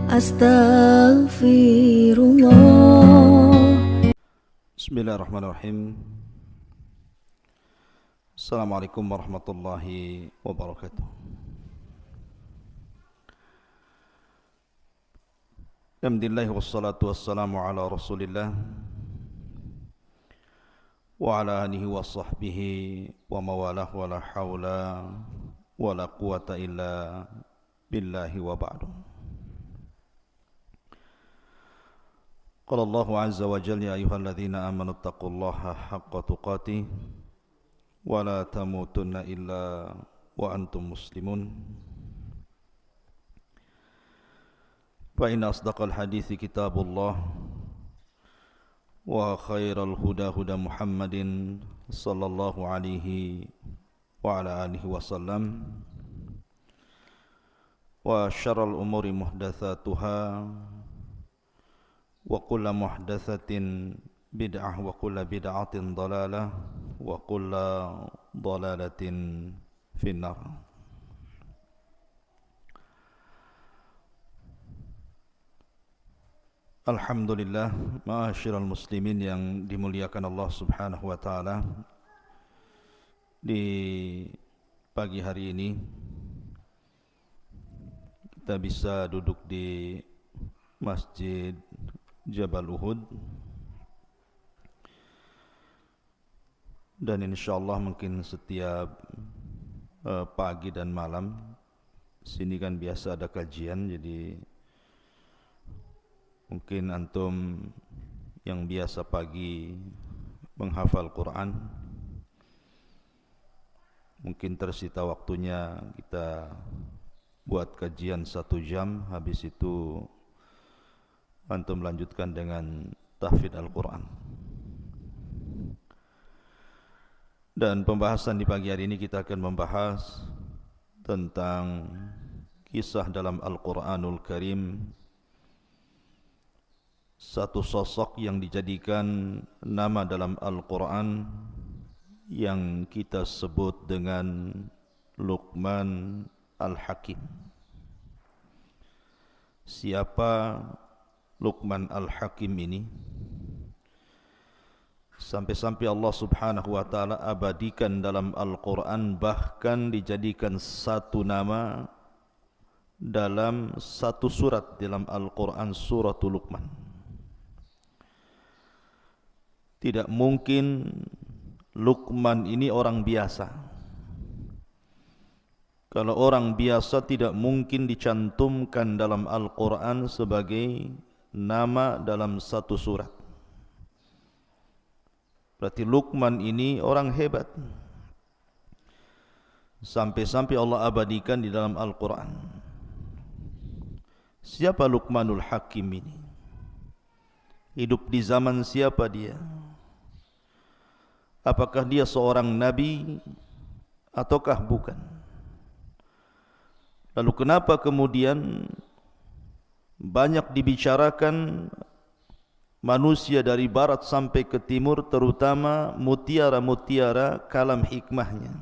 Astaghfirullah. Bismillahirrahmanirrahim. Assalamualaikum warahmatullahi wabarakatuh. Alhamdulillah wassalatu wassalamu ala Rasulillah wa ala alihi wa sahbihi wa mawalah wa la hawla wa la quwata illa billahi wa ba'du. Qala Allahu azza wa jalla ya ayyuhalladzina amanu taqullaha haqqa tuqatih wa la tamutunna illa wa antum muslimun. Fa inna asdaqal hadithi kitabullah wa khairal huda huda Muhammadin sallallahu alaihi wa ala alihi wasallam wa syarrul umuri muhdatsatuha wa kullu muhdatsatin bid'ah wa kullu bid'atin dhalalah wa kullu dhalalatin finnar. Alhamdulillah, ma'asyiral muslimin yang dimuliakan Allah Subhanahu wa taala. Di pagi hari ini kita bisa duduk di Masjid Jabal Uhud, dan insyaallah mungkin setiap pagi dan malam sini kan biasa ada kajian, jadi mungkin antum yang biasa pagi menghafal Quran mungkin tersita waktunya kita buat kajian 1 jam, habis itu antum lanjutkan dengan tahfidz Al-Quran. Dan pembahasan di pagi hari ini kita akan membahas tentang kisah dalam Al-Quranul Karim, satu sosok yang dijadikan nama dalam Al-Quran yang kita sebut dengan Luqman Al-Hakim. Siapa Luqman Al-Hakim ini? Sampai-sampai Allah Subhanahu wa taala abadikan dalam Al-Quran, bahkan dijadikan satu nama dalam satu surat dalam Al-Quran, suratul Luqman. Tidak mungkin Luqman ini orang biasa. Kalau orang biasa tidak mungkin dicantumkan dalam Al-Quran sebagai nama dalam satu surat. Berarti Luqman ini orang hebat. Sampai-sampai Allah abadikan di dalam Al-Quran. Siapa Luqmanul Hakim ini? Hidup di zaman siapa dia? Apakah dia seorang nabi ataukah bukan? Lalu kenapa kemudian banyak dibicarakan manusia dari barat sampai ke timur, terutama mutiara-mutiara kalam hikmahnya?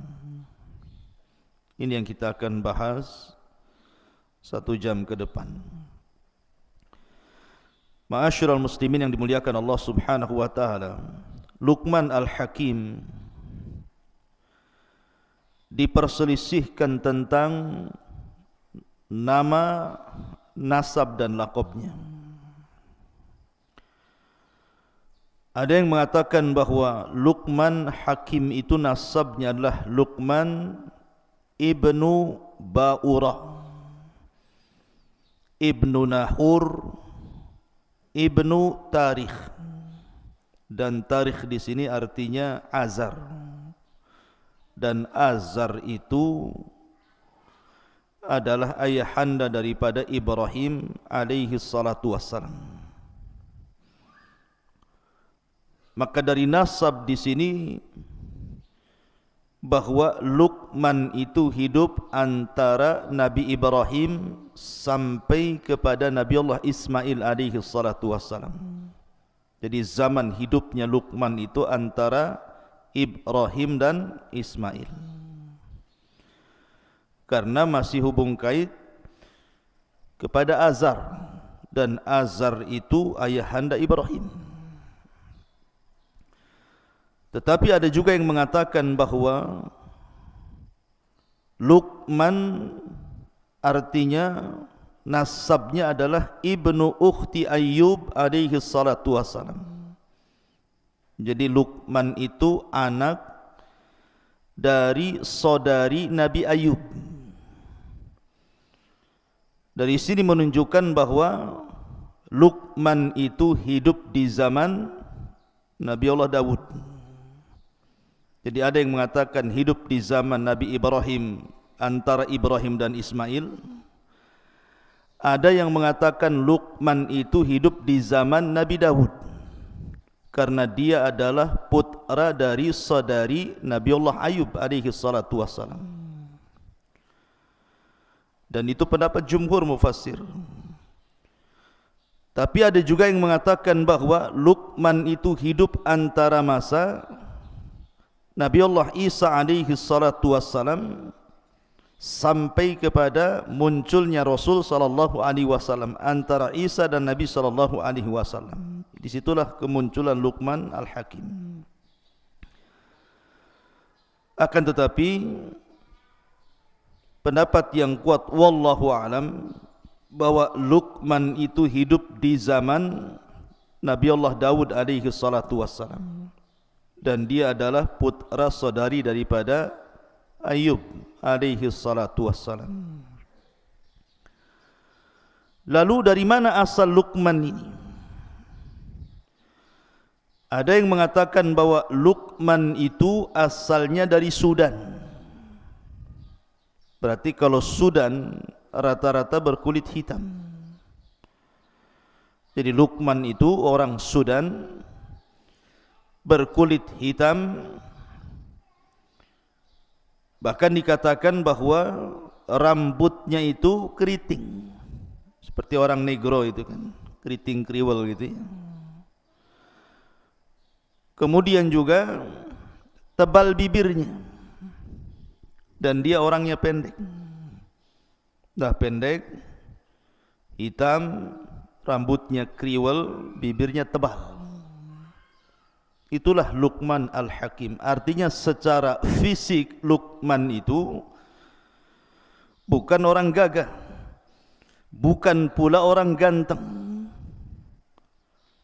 Ini yang kita akan bahas 1 jam ke depan. Ma'asyiral muslimin yang dimuliakan Allah Subhanahu wa taala, Luqman Al-Hakim diperselisihkan tentang nama, nasab dan laqabnya. Ada yang mengatakan bahwa Luqman Hakim itu nasabnya adalah Luqman ibnu Ba'urah, ibnu Nahur, ibnu Tarikh. Dan Tarikh di sini artinya Azar. Dan Azar itu adalah ayahanda daripada Ibrahim alaihi salatu wassalam. Maka dari nasab di sini bahwa Luqman itu hidup antara Nabi Ibrahim sampai kepada Nabi Allah Ismail alaihi salatu wassalam. Jadi zaman hidupnya Luqman itu antara Ibrahim dan Ismail. Karena masih hubung kait kepada Azar. dan Azar itu ayahanda Ibrahim. Tetapi ada juga yang mengatakan bahwa Luqman artinya nasabnya adalah ibnu ukhti Ayyub alaihi salatu wassalam. Jadi Luqman itu anak dari saudari Nabi Ayyub. Dari sini menunjukkan bahwa Luqman itu hidup di zaman Nabi Allah Dawud. Jadi ada yang mengatakan hidup di zaman Nabi Ibrahim, antara Ibrahim dan Ismail. Ada yang mengatakan Luqman itu hidup di zaman Nabi Dawud, karena dia adalah putra dari saudari Nabi Allah Ayyub alaihi salatu wassalam. Dan itu pendapat jumhur mufassir. Tapi ada juga yang mengatakan bahwa Luqman itu hidup antara masa Nabi Allah Isa alaihi salatu wassalam sampai kepada munculnya Rasul sallallahu alaihi wasallam, antara Isa dan Nabi sallallahu alaihi wasallam. Di situlah kemunculan Luqman Al-Hakim. Akan tetapi pendapat yang kuat wallahu alam bahwa Luqman itu hidup di zaman Nabi Allah Dawud alaihi salatu wassalam, dan dia adalah putra saudari daripada Ayyub alaihi salatu wassalam. Lalu dari mana asal Luqman ini? Ada yang mengatakan bahwa Luqman itu asalnya dari Sudan. Berarti kalau Sudan rata-rata berkulit hitam. Jadi Luqman itu orang Sudan, berkulit hitam. Bahkan dikatakan bahwa rambutnya itu keriting, seperti orang negro itu kan, keriting kriwel gitu ya. Kemudian juga tebal bibirnya, dan dia orangnya pendek. Dah pendek, hitam, rambutnya kriwel, bibirnya tebal. Itulah Luqman Al-Hakim. Artinya secara fisik Luqman itu bukan orang gagah, bukan pula orang ganteng.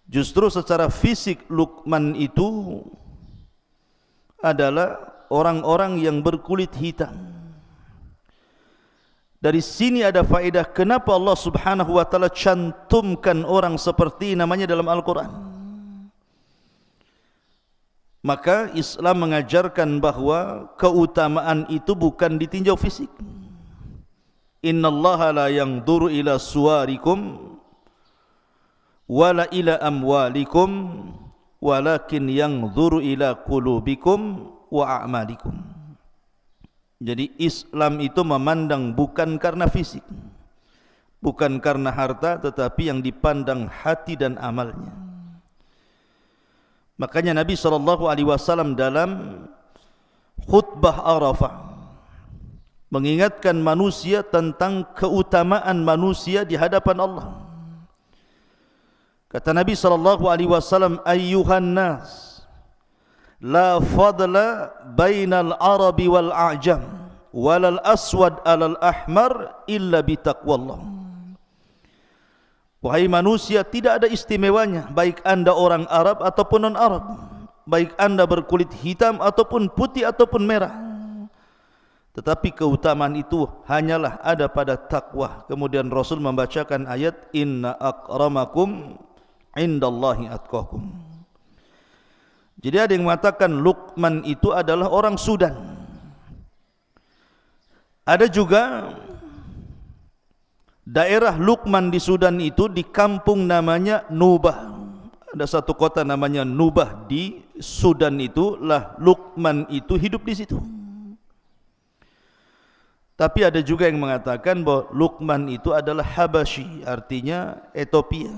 Justru secara fisik Luqman itu adalah orang-orang yang berkulit hitam. Dari sini ada faedah kenapa Allah Subhanahu wa taala cantumkan orang seperti namanya dalam Al-Quran. Maka Islam mengajarkan bahwa keutamaan itu bukan ditinjau fisik. Innallaha la yanzuru ila suwarikum wala ila amwalikum walakin yanzuru ila qulubikum wa a'malikum. Jadi Islam itu memandang bukan karena fisik, bukan karena harta, tetapi yang dipandang hati dan amalnya. Makanya Nabi SAW dalam khutbah Arafah mengingatkan manusia tentang keutamaan manusia di hadapan Allah. Kata Nabi SAW, ayyuhan nas, la fadla bainal arabi wal a'jam walal aswad alal ahmar illa bitaqwallah. Wahai manusia, tidak ada istimewanya baik anda orang Arab ataupun non-Arab, baik anda berkulit hitam ataupun putih ataupun merah, tetapi keutamaan itu hanyalah ada pada takwa. Kemudian Rasul membacakan ayat inna akramakum indallahi atqakum. Jadi ada yang mengatakan Luqman itu adalah orang Sudan. Ada juga daerah Luqman di Sudan itu di kampung namanya Nubah. Ada satu kota namanya Nubah di Sudan itu, lah Luqman itu hidup di situ. Tapi ada juga yang mengatakan bahwa Luqman itu adalah Habasyi, artinya Ethiopia.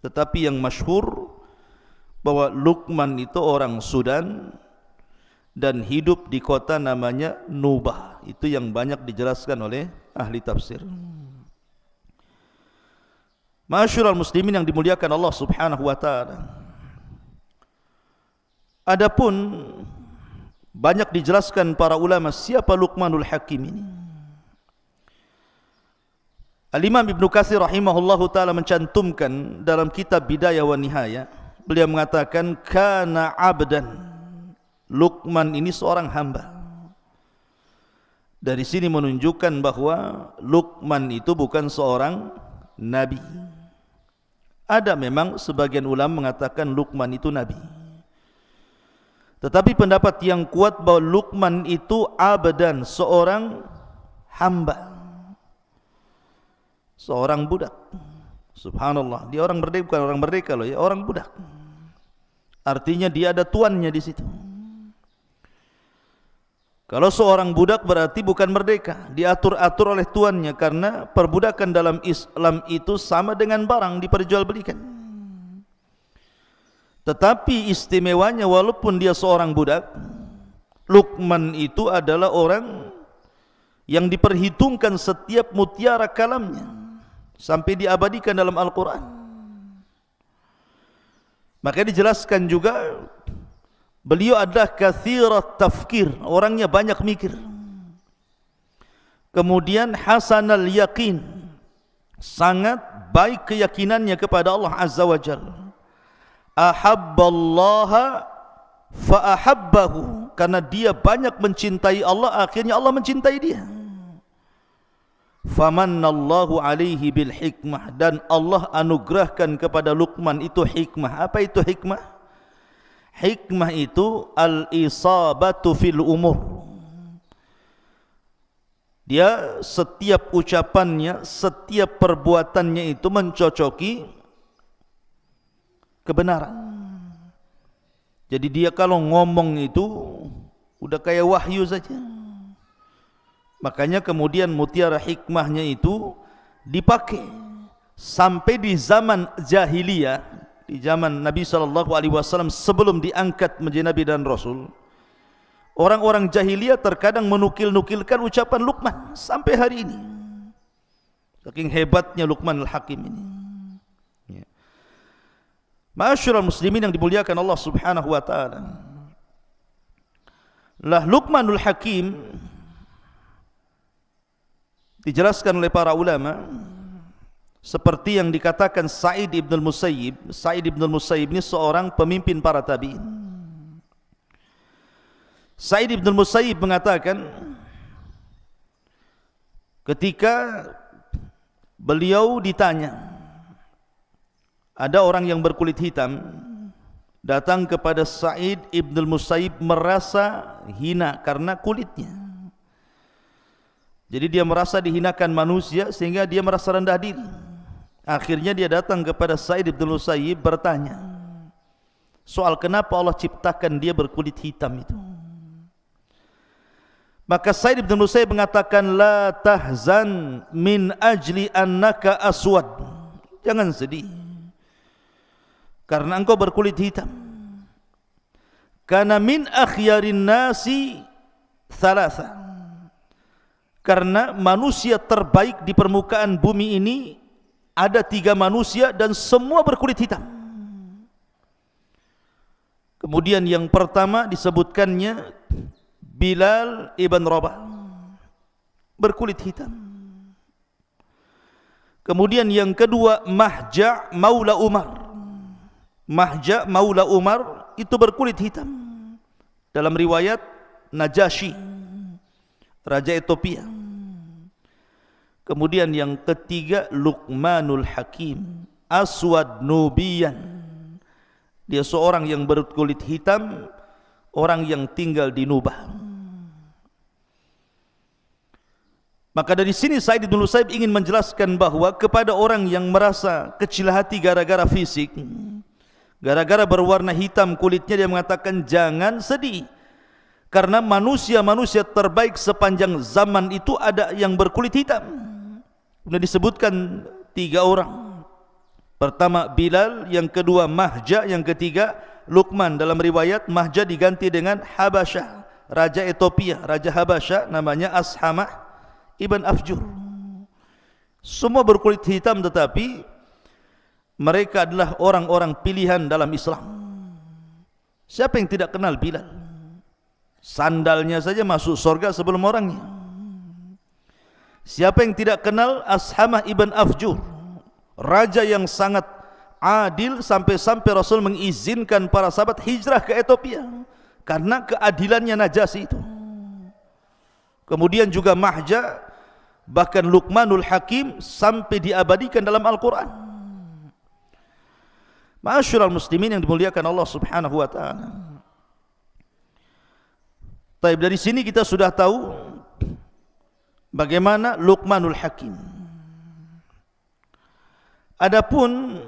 Tetapi yang masyhur bahwa Luqman itu orang Sudan dan hidup di kota namanya Nubah. Itu yang banyak dijelaskan oleh ahli tafsir. Ma'asyiral muslimin yang dimuliakan Allah Subhanahu wa taala. Adapun banyak dijelaskan para ulama siapa Luqmanul Hakim ini. Al-Imam Ibnu Katsir rahimahullahu taala mencantumkan dalam kitab Bidayah wa Nihayah, beliau mengatakan kana abdan. Luqman ini seorang hamba. Dari sini menunjukkan bahwa Luqman itu bukan seorang nabi. Ada memang sebagian ulama mengatakan Luqman itu nabi. Tetapi pendapat yang kuat bahwa Luqman itu abdan, seorang hamba, seorang budak. Subhanallah, dia orang merdeka, bukan orang merdeka loh ya, orang budak. Artinya dia ada tuannya di situ. Kalau seorang budak berarti bukan merdeka, diatur-atur oleh tuannya, karena perbudakan dalam Islam itu sama dengan barang diperjualbelikan. Tetapi istimewanya walaupun dia seorang budak, Luqman itu adalah orang yang diperhitungkan setiap mutiara kalamnya sampai diabadikan dalam Al-Quran. Maka dijelaskan juga beliau adalah kathirat tafkir, orangnya banyak mikir. Kemudian hasanal yaqin, sangat baik keyakinannya kepada Allah Azza wa Jalla. Ahabballaha fa'ahabbahu, karena dia banyak mencintai Allah, akhirnya Allah mencintai dia. Famannallahu alaihi bil hikmah, dan Allah anugerahkan kepada Luqman itu hikmah. Apa itu hikmah? Hikmah itu al-isabatu fil umur. Dia setiap ucapannya, setiap perbuatannya itu mencocoki kebenaran. Jadi dia kalau ngomong itu udah kayak wahyu saja. Makanya kemudian mutiara hikmahnya itu dipakai sampai di zaman jahiliyah, di zaman Nabi SAW sebelum diangkat menjadi Nabi dan Rasul. Orang-orang jahiliyah terkadang menukil-nukilkan ucapan Luqman sampai hari ini. Saking hebatnya Luqmanul Hakim ini. Ya. Ma'asyiral muslimin yang dimuliakan Allah Subhanahu wa taala. Lah Luqmanul Hakim dijelaskan oleh para ulama seperti yang dikatakan Sa'id ibn al-Musayyib. Sa'id ibn al-Musayyib ini seorang pemimpin para tabi'in. Sa'id ibn al-Musayyib mengatakan ketika beliau ditanya, ada orang yang berkulit hitam datang kepada Sa'id ibn al-Musayyib merasa hina karena kulitnya. Jadi dia merasa dihinakan manusia sehingga dia merasa rendah diri. Akhirnya dia datang kepada Sa'id ibn al-Musayyib bertanya soal kenapa Allah ciptakan dia berkulit hitam itu. Maka Sa'id ibn al-Musayyib mengatakan, la tahzan min ajli annaka aswad. Jangan sedih karena engkau berkulit hitam. Karena min akhyarin nasi thalatha, karena manusia terbaik di permukaan bumi ini ada 3 manusia dan semua berkulit hitam. Kemudian yang pertama disebutkannya Bilal ibn Rabah, berkulit hitam. Kemudian yang kedua Mahja Maula Umar. Mahja Maula Umar itu berkulit hitam. Dalam riwayat Najasyi, Raja Ethiopia. Kemudian yang ketiga Luqmanul Hakim, Aswad Nubiyan. Dia seorang yang berkulit hitam, orang yang tinggal di Nubah. Maka dari sini Sa'id ibn al-Musayyib ingin menjelaskan bahwa kepada orang yang merasa kecil hati gara-gara fisik, gara-gara berwarna hitam kulitnya, dia mengatakan jangan sedih. Karena manusia-manusia terbaik sepanjang zaman itu ada yang berkulit hitam. Sudah disebutkan 3 orang. Pertama Bilal, yang kedua Mahja, yang ketiga Luqman. Dalam riwayat Mahja diganti dengan Habasyah, Raja Ethiopia, Raja Habasyah namanya Ashamah ibn Afjur. Semua berkulit hitam, tetapi mereka adalah orang-orang pilihan dalam Islam. Siapa yang tidak kenal Bilal? Sandalnya saja masuk surga sebelum orangnya. Siapa yang tidak kenal Ashamah ibn Afjur, raja yang sangat adil sampai-sampai Rasul mengizinkan para sahabat hijrah ke Ethiopia karena keadilannya Najasyi itu. Kemudian juga Mahja, bahkan Luqmanul Hakim sampai diabadikan dalam Al-Quran. Ma'asyiral muslimin yang dimuliakan Allah Subhanahu wa taala. Baik, dari sini kita sudah tahu bagaimana Luqmanul Hakim. Adapun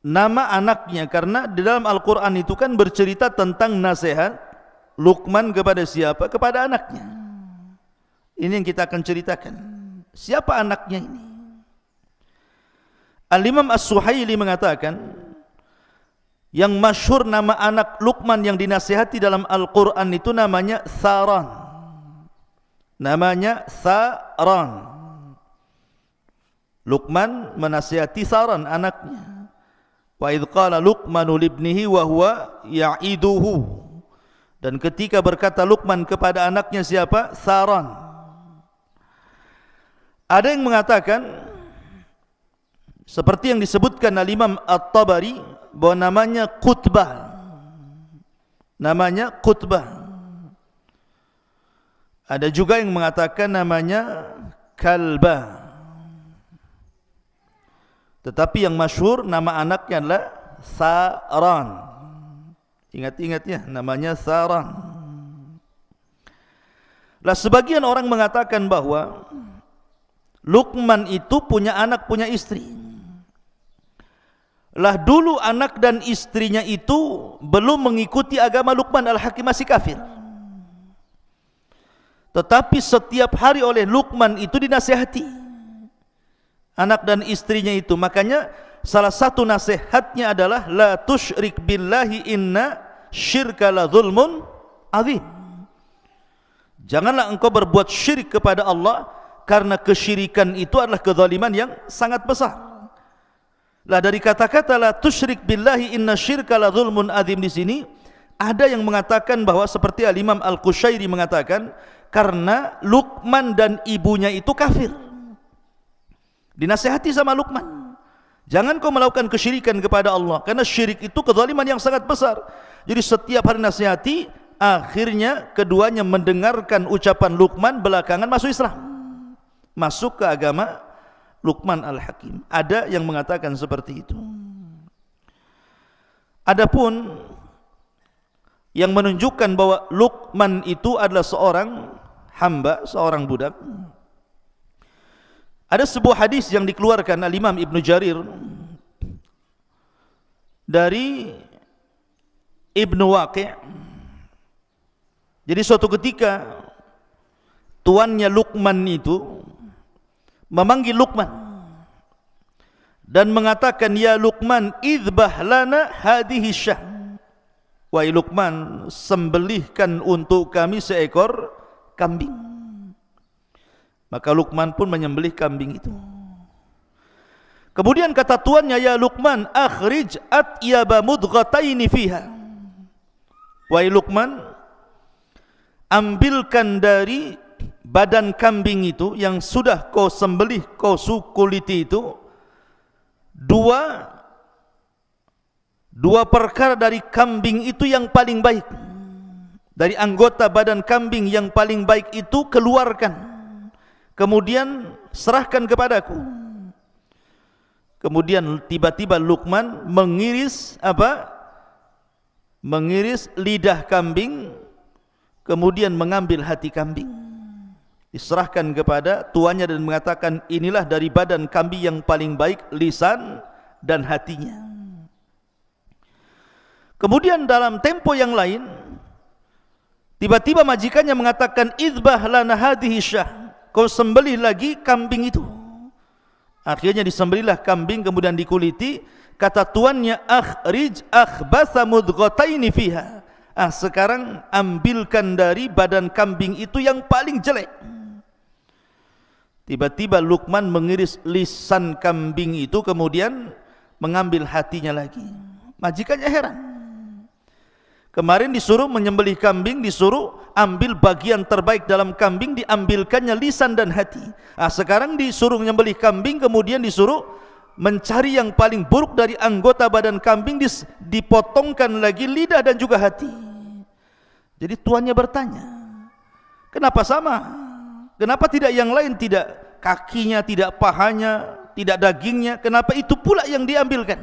nama anaknya, karena di dalam Al-Quran itu kan bercerita tentang nasihat Luqman kepada siapa? Kepada anaknya. Ini yang kita akan ceritakan. Siapa anaknya ini? Al-Imam As-Suhaili mengatakan, yang masyhur nama anak Luqman yang dinasihati dalam Al-Quran itu namanya Tharan. Namanya Tharan. Luqman menasihati Tharan anaknya. Wa idh qala Luqmanu libnihi wa huwa ya'iduhu. Dan ketika berkata Luqman kepada anaknya siapa? Tharan. Ada yang mengatakan seperti yang disebutkan oleh Imam At-Tabari bahwa namanya Qutbah. Namanya Qutbah. Ada juga yang mengatakan namanya Kalbah. Tetapi yang masyhur nama anaknya adalah Tharan. Ingat-ingat ya, namanya Tharan. Lah sebagian orang mengatakan bahwa Luqman itu punya anak, punya istri. Lah dulu anak dan istrinya itu belum mengikuti agama Luqman Al-Hakim, masih kafir. Tetapi setiap hari oleh Luqman itu dinasihati anak dan istrinya itu. Makanya salah satu nasihatnya adalah la tusyrik billahi inna syirka la zulmun azim. Janganlah engkau berbuat syirik kepada Allah, karena kesyirikan itu adalah kezaliman yang sangat besar. Lah dari kata-kata la tusyrik billahi inna syirka la zulmun azim di sini ada yang mengatakan bahwa seperti Al-Imam Al-Qushairi mengatakan karena Luqman dan ibunya itu kafir. Dinasihati sama Luqman, jangan kau melakukan kesyirikan kepada Allah, karena syirik itu kezaliman yang sangat besar. Jadi setiap hari nasihati, akhirnya keduanya mendengarkan ucapan Luqman, belakangan masuk Islam, masuk ke agama Luqman Al-Hakim. Ada yang mengatakan seperti itu. Adapun yang menunjukkan bahwa Luqman itu adalah seorang hamba, seorang budak, ada sebuah hadis yang dikeluarkan Al-Imam Ibnu Jarir dari Ibnu Waqi'. Jadi suatu ketika tuannya Luqman itu memanggil Luqman dan mengatakan, ya Luqman, idbah lana hadhihi syah. Wahai Luqman, sembelihkan untuk kami seekor kambing. Maka Luqman pun menyembelih kambing itu. Kemudian kata tuannya, ya Luqman, akhrij atyaba mudghataini fiha. Wahai Luqman, ambilkan dari badan kambing itu yang sudah kau sembelih, kau sukuliti itu, dua perkara dari kambing itu yang paling baik. Dari anggota badan kambing yang paling baik itu keluarkan, kemudian serahkan kepadaku. Kemudian tiba-tiba Luqman mengiris apa? Mengiris lidah kambing, kemudian mengambil hati kambing, diserahkan kepada tuannya dan mengatakan, inilah dari badan kambing yang paling baik, lisan dan hatinya. Kemudian dalam tempo yang lain, tiba-tiba majikannya mengatakan, idbah lana hadhihi syah, kau sembelih lagi kambing itu. Akhirnya disembelihlah kambing, kemudian dikuliti. Kata tuannya, akhrij akhbatha mudghataini fiha. Sekarang ambilkan dari badan kambing itu yang paling jelek. Tiba-tiba Luqman mengiris lisan kambing itu, kemudian mengambil hatinya lagi. Majikannya heran. Kemarin disuruh menyembelih kambing, disuruh ambil bagian terbaik dalam kambing, diambilkannya lisan dan hati. Sekarang disuruh menyembelih kambing, kemudian disuruh mencari yang paling buruk dari anggota badan kambing, dipotongkan lagi lidah dan juga hati. Jadi tuannya bertanya, kenapa sama? Kenapa tidak yang lain, tidak kakinya, tidak pahanya, tidak dagingnya? Kenapa itu pula yang diambilkan?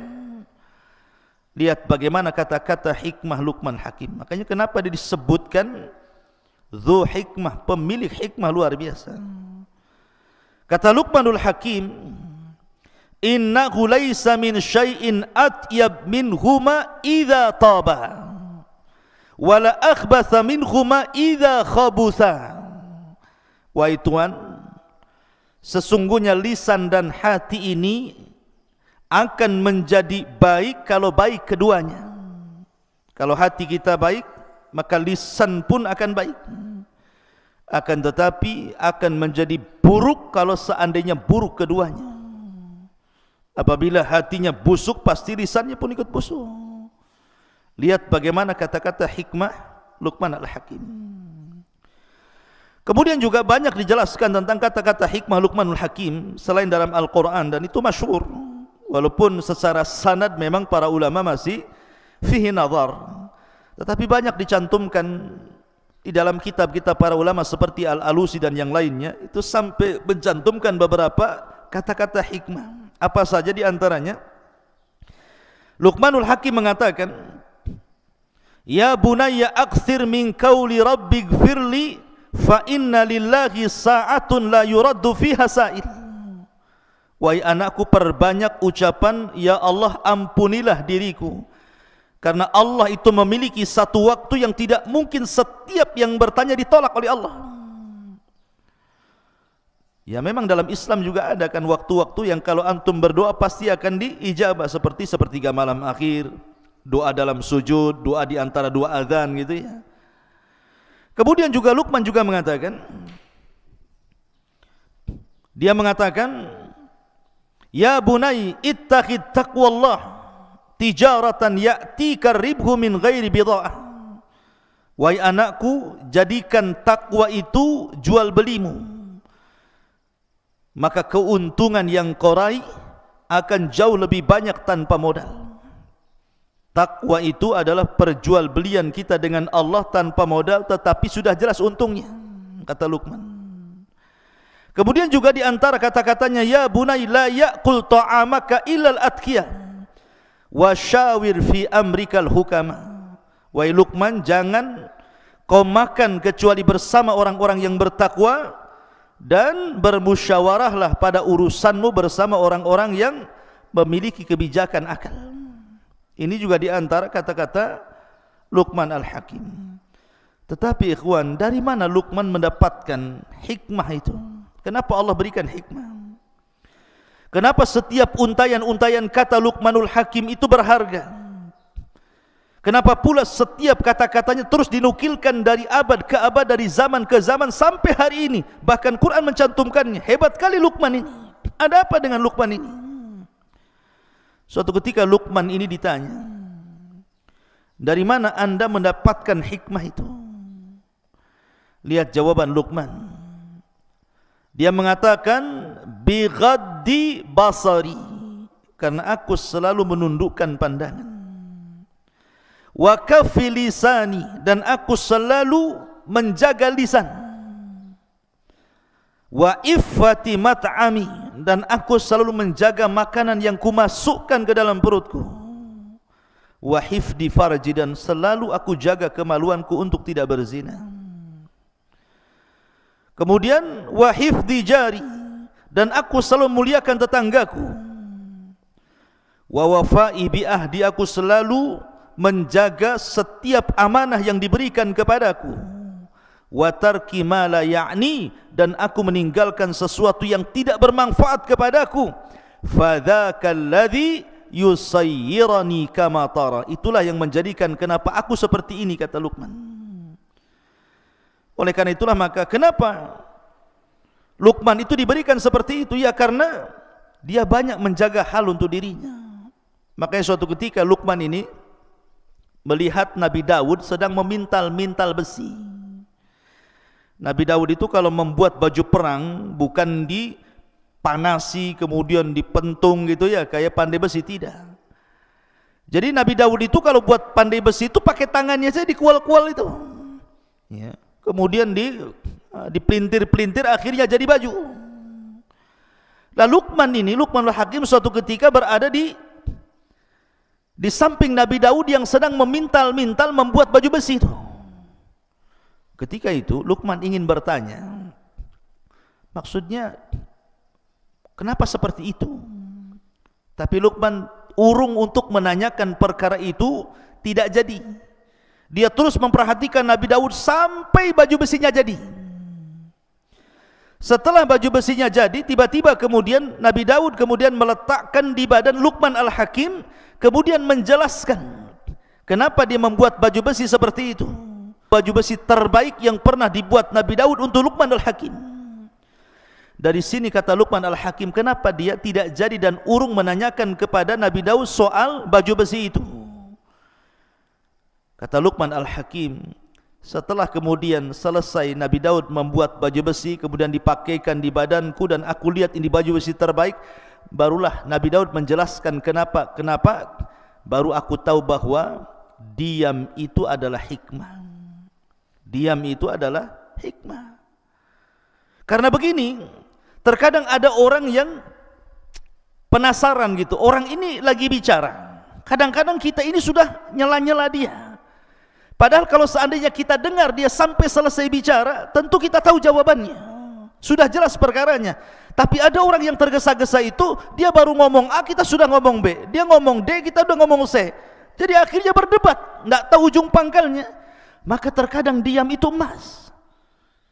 Lihat bagaimana kata-kata hikmah Luqman Hakim. Makanya kenapa dia disebutkan Dzu hikmah, pemilik hikmah luar biasa. Kata Luqmanul Hakim, innahu laisa min syai'in atyab minhuma idza taba wala akhbatha minhuma idza khabutha. Wahai Tuhan, sesungguhnya lisan dan hati ini akan menjadi baik kalau baik keduanya. Kalau hati kita baik, maka lisan pun akan baik. Akan tetapi akan menjadi buruk kalau seandainya buruk keduanya. Apabila hatinya busuk, pasti lisannya pun ikut busuk. Lihat bagaimana kata-kata hikmah Luqman Al-Hakim. Kemudian juga banyak dijelaskan tentang kata-kata hikmah Luqmanul Hakim selain dalam Al-Quran, dan itu masyhur. Walaupun secara sanad memang para ulama masih fihi nazar, tetapi banyak dicantumkan di dalam kitab-kitab para ulama seperti Al-Alusi dan yang lainnya. Itu sampai mencantumkan beberapa kata-kata hikmah. Apa saja di antaranya? Luqmanul Hakim mengatakan, ya bunayya akthir min qawli rabbighfirli fa inna lillahi sa'atun la yuraddu fiha sa'il. Wahai anakku, perbanyak ucapan ya Allah ampunilah diriku, karena Allah itu memiliki satu waktu yang tidak mungkin setiap yang bertanya ditolak oleh Allah. Ya memang dalam Islam juga ada kan waktu-waktu yang kalau antum berdoa pasti akan diijabah, seperti sepertiga malam akhir, doa dalam sujud, doa di antara dua azan gitu ya. Kemudian juga Luqman juga mengatakan, dia mengatakan, ya bunai ittaqid taqwallah tijaratan ya'tika ribhu min ghairi bida'ah. Wahai anakku, jadikan takwa itu jual belimu, maka keuntungan yang kau raih akan jauh lebih banyak tanpa modal. Takwa itu adalah perjualbelian kita dengan Allah tanpa modal, tetapi sudah jelas untungnya, kata Luqman. Kemudian juga di antara kata-katanya, ya bunai la ya'kul ta'amaka illal atqiyah wa syawir fi amrikal hukama. Wahai Luqman, jangan kau makan kecuali bersama orang-orang yang bertakwa, dan bermusyawarahlah pada urusanmu bersama orang-orang yang memiliki kebijakan akal. Ini juga di antara kata-kata Luqman Al-Hakim. Tetapi ikhwan, dari mana Luqman mendapatkan hikmah itu? Kenapa Allah berikan hikmah? Kenapa setiap untayan-untayan kata Luqmanul Hakim itu berharga? Kenapa pula setiap kata-katanya terus dinukilkan dari abad ke abad, dari zaman ke zaman sampai hari ini? Bahkan Quran mencantumkannya. Hebat kali Luqman ini. Ada apa dengan Luqman ini? Suatu ketika Luqman ini ditanya, dari mana anda mendapatkan hikmah itu? Lihat jawaban Luqman. Dia mengatakan, bi ghaddi basari, karena aku selalu menundukkan pandangan. Wa kaffi lisani, dan aku selalu menjaga lisan. Wa iffati mat'ami, dan aku selalu menjaga makanan yang kumasukkan ke dalam perutku. Wa hifdi farji, dan selalu aku jaga kemaluanku untuk tidak berzina. Kemudian wa hifdi jari, dan aku selalu muliakan tetanggaku. Wa wafai bi ahdi, aku selalu menjaga setiap amanah yang diberikan kepadaku. Wa tarki ma la ya'ni, dan aku meninggalkan sesuatu yang tidak bermanfaat kepadaku. Fadzakal ladzi yusayyirani kama tara, itulah yang menjadikan kenapa aku seperti ini, kata Luqman. Oleh karena itulah maka kenapa Luqman itu diberikan seperti itu ya karena dia banyak menjaga hal untuk dirinya. Makanya suatu ketika Luqman ini melihat Nabi Daud sedang memintal-mintal besi. Nabi Daud itu kalau membuat baju perang bukan dipanasi kemudian dipentung gitu ya kayak pandai besi, tidak. Jadi Nabi Daud itu kalau buat pandai besi itu pakai tangannya saja dikual-kual itu. Ya. Kemudian dipelintir-pelintir akhirnya jadi baju. Nah Luqmanul Hakim suatu ketika berada di samping Nabi Daud yang sedang memintal-mintal membuat baju besi itu. Ketika itu Luqman ingin bertanya, maksudnya kenapa seperti itu? Tapi Luqman urung untuk menanyakan perkara itu tidak jadi. Dia terus memperhatikan Nabi Daud sampai baju besinya jadi. Setelah baju besinya jadi, tiba-tiba kemudian Nabi Daud kemudian meletakkan di badan Luqman Al-Hakim, kemudian menjelaskan kenapa dia membuat baju besi seperti itu. Baju besi terbaik yang pernah dibuat Nabi Daud untuk Luqman Al-Hakim. Dari sini kata Luqman Al-Hakim, kenapa dia tidak jadi dan urung menanyakan kepada Nabi Daud soal baju besi itu. Kata Luqman Al-Hakim, setelah kemudian selesai Nabi Daud membuat baju besi, kemudian dipakaikan di badanku dan aku lihat ini baju besi terbaik, barulah Nabi Daud menjelaskan kenapa, baru aku tahu bahwa diam itu adalah hikmah. Diam itu adalah hikmah. Karena begini, terkadang ada orang yang penasaran gitu, orang ini lagi bicara, kadang-kadang kita ini sudah nyela-nyela dia, padahal kalau seandainya kita dengar dia sampai selesai bicara, tentu kita tahu jawabannya, sudah jelas perkaranya. Tapi ada orang yang tergesa-gesa itu, dia baru ngomong A, kita sudah ngomong B, dia ngomong D, kita udah ngomong C, jadi akhirnya berdebat, nggak tahu ujung pangkalnya. Maka terkadang diam itu emas.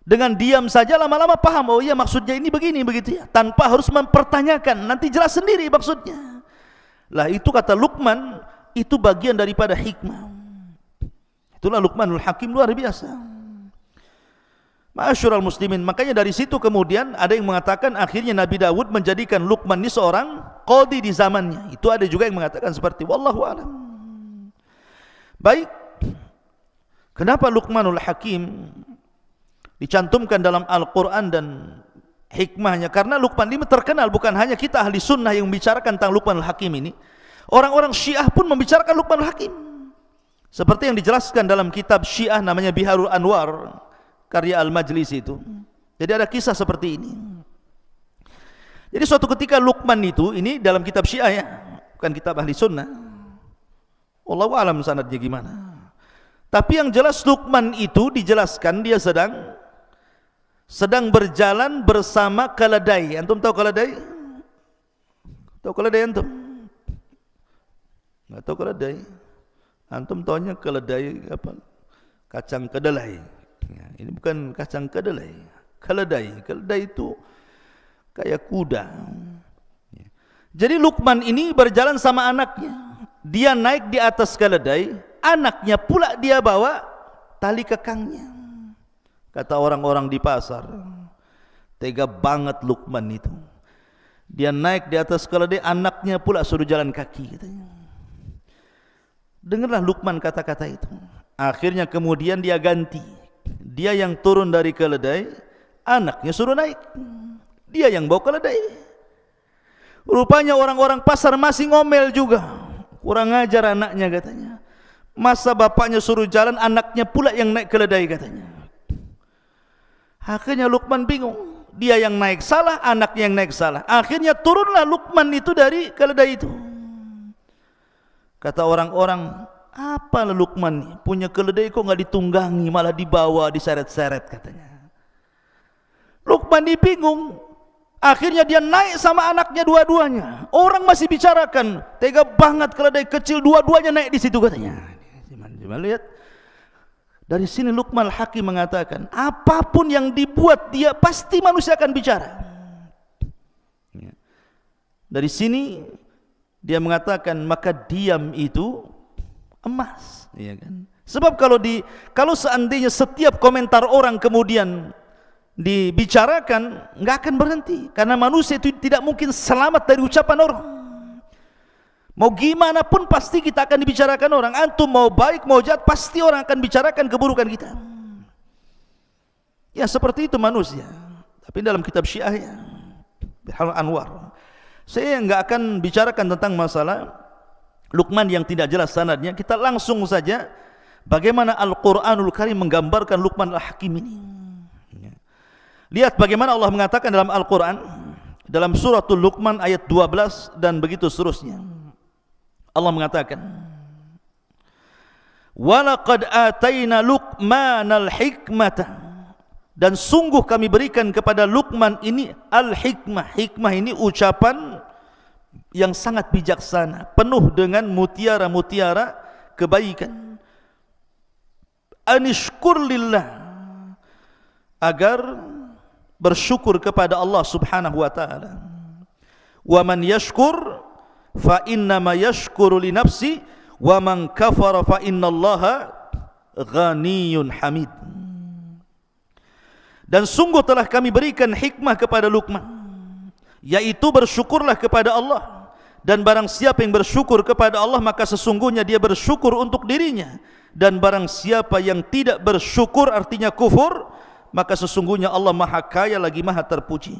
Dengan diam saja lama-lama paham, oh iya maksudnya ini begini begitu ya, tanpa harus mempertanyakan, nanti jelas sendiri maksudnya. Lah itu kata Luqman, itu bagian daripada hikmah. Itulah Luqmanul Hakim, luar biasa. Ma'asyiral muslimin, makanya dari situ kemudian ada yang mengatakan akhirnya Nabi Daud menjadikan Luqman ini seorang qadhi di zamannya. Itu ada juga yang mengatakan seperti wallahu alam. Baik, kenapa Luqmanul Hakim dicantumkan dalam Al-Quran dan hikmahnya? Karena Luqman ini terkenal, bukan hanya kita ahli sunnah yang membicarakan tentang Luqmanul Hakim ini, orang-orang Syiah pun membicarakan Luqmanul Hakim. Seperti yang dijelaskan dalam kitab Syiah namanya Biharul Anwar, karya Al-Majlisi itu. Jadi ada kisah seperti ini. Jadi suatu ketika Luqman itu, ini dalam kitab Syiah ya, bukan kitab ahli sunnah, wallahu alam sanadnya gimana. Tapi yang jelas Luqman itu dijelaskan dia sedang berjalan bersama keledai. Antum tahu keledai? Tahu keledai antum? Enggak tahu keledai? Antum taunya keledai apa? Kacang kedelai. Ya, ini bukan kacang kedelai. Keledai. Keledai itu kayak kuda. Ya. Jadi Luqman ini berjalan sama anaknya. Dia naik di atas keledai, anaknya pula dia bawa tali kekangnya. Kata orang-orang di pasar, tega banget Luqman itu. Dia naik di atas keledai, anaknya pula suruh jalan kaki katanya. Dengarlah Luqman kata-kata itu. Akhirnya kemudian dia ganti. Dia yang turun dari keledai, anaknya suruh naik. Dia yang bawa keledai. Rupanya orang-orang pasar masih ngomel juga. Kurang ajar anaknya katanya. Masa bapaknya suruh jalan, anaknya pula yang naik keledai katanya. Akhirnya Luqman bingung. Dia yang naik salah, anaknya yang naik salah. Akhirnya turunlah Luqman itu dari keledai itu. Kata orang-orang, apa Luqman punya keledai kok nggak ditunggangi, malah dibawa, diseret-seret katanya. Luqman ini bingung. Akhirnya dia naik sama anaknya dua-duanya. Orang masih bicarakan, tega banget keledai kecil dua-duanya naik di situ katanya. Cuma lihat. Dari sini Luqman Al-Hakim mengatakan, apapun yang dibuat dia pasti manusia akan bicara. Dari sini dia mengatakan maka diam itu emas, ya kan? Sebab kalau seandainya setiap komentar orang kemudian dibicarakan nggak akan berhenti, karena manusia itu tidak mungkin selamat dari ucapan orang. Mau gimana pun pasti kita akan dibicarakan orang. Antum mau baik mau jahat pasti orang akan bicarakan keburukan kita. Ya seperti itu manusia. Tapi dalam kitab Syiah ya, Biharul Anwar, saya nggak akan bicarakan tentang masalah Luqman yang tidak jelas sanadnya. Kita langsung saja bagaimana Al-Quranul Karim menggambarkan Luqman Al-Hakim ini. Lihat bagaimana Allah mengatakan dalam Al-Quran, dalam suratul Luqman ayat 12 dan begitu seterusnya. Allah mengatakan, walaqad atayna Luqmanal hikmata, dan sungguh kami berikan kepada Luqman ini al-hikmah. Hikmah ini ucapan yang sangat bijaksana, penuh dengan mutiara-mutiara kebaikan. Anishkur lillah, agar bersyukur kepada Allah Subhanahu wa taala. Wa man yashkur fa innama yashkuru li nafsi wa man kafara fa innallaha ghaniyun hamid. Dan sungguh telah kami berikan hikmah kepada Luqman, yaitu bersyukurlah kepada Allah, dan barang siapa yang bersyukur kepada Allah maka sesungguhnya dia bersyukur untuk dirinya, dan barang siapa yang tidak bersyukur artinya kufur, maka sesungguhnya Allah Maha Kaya lagi Maha Terpuji.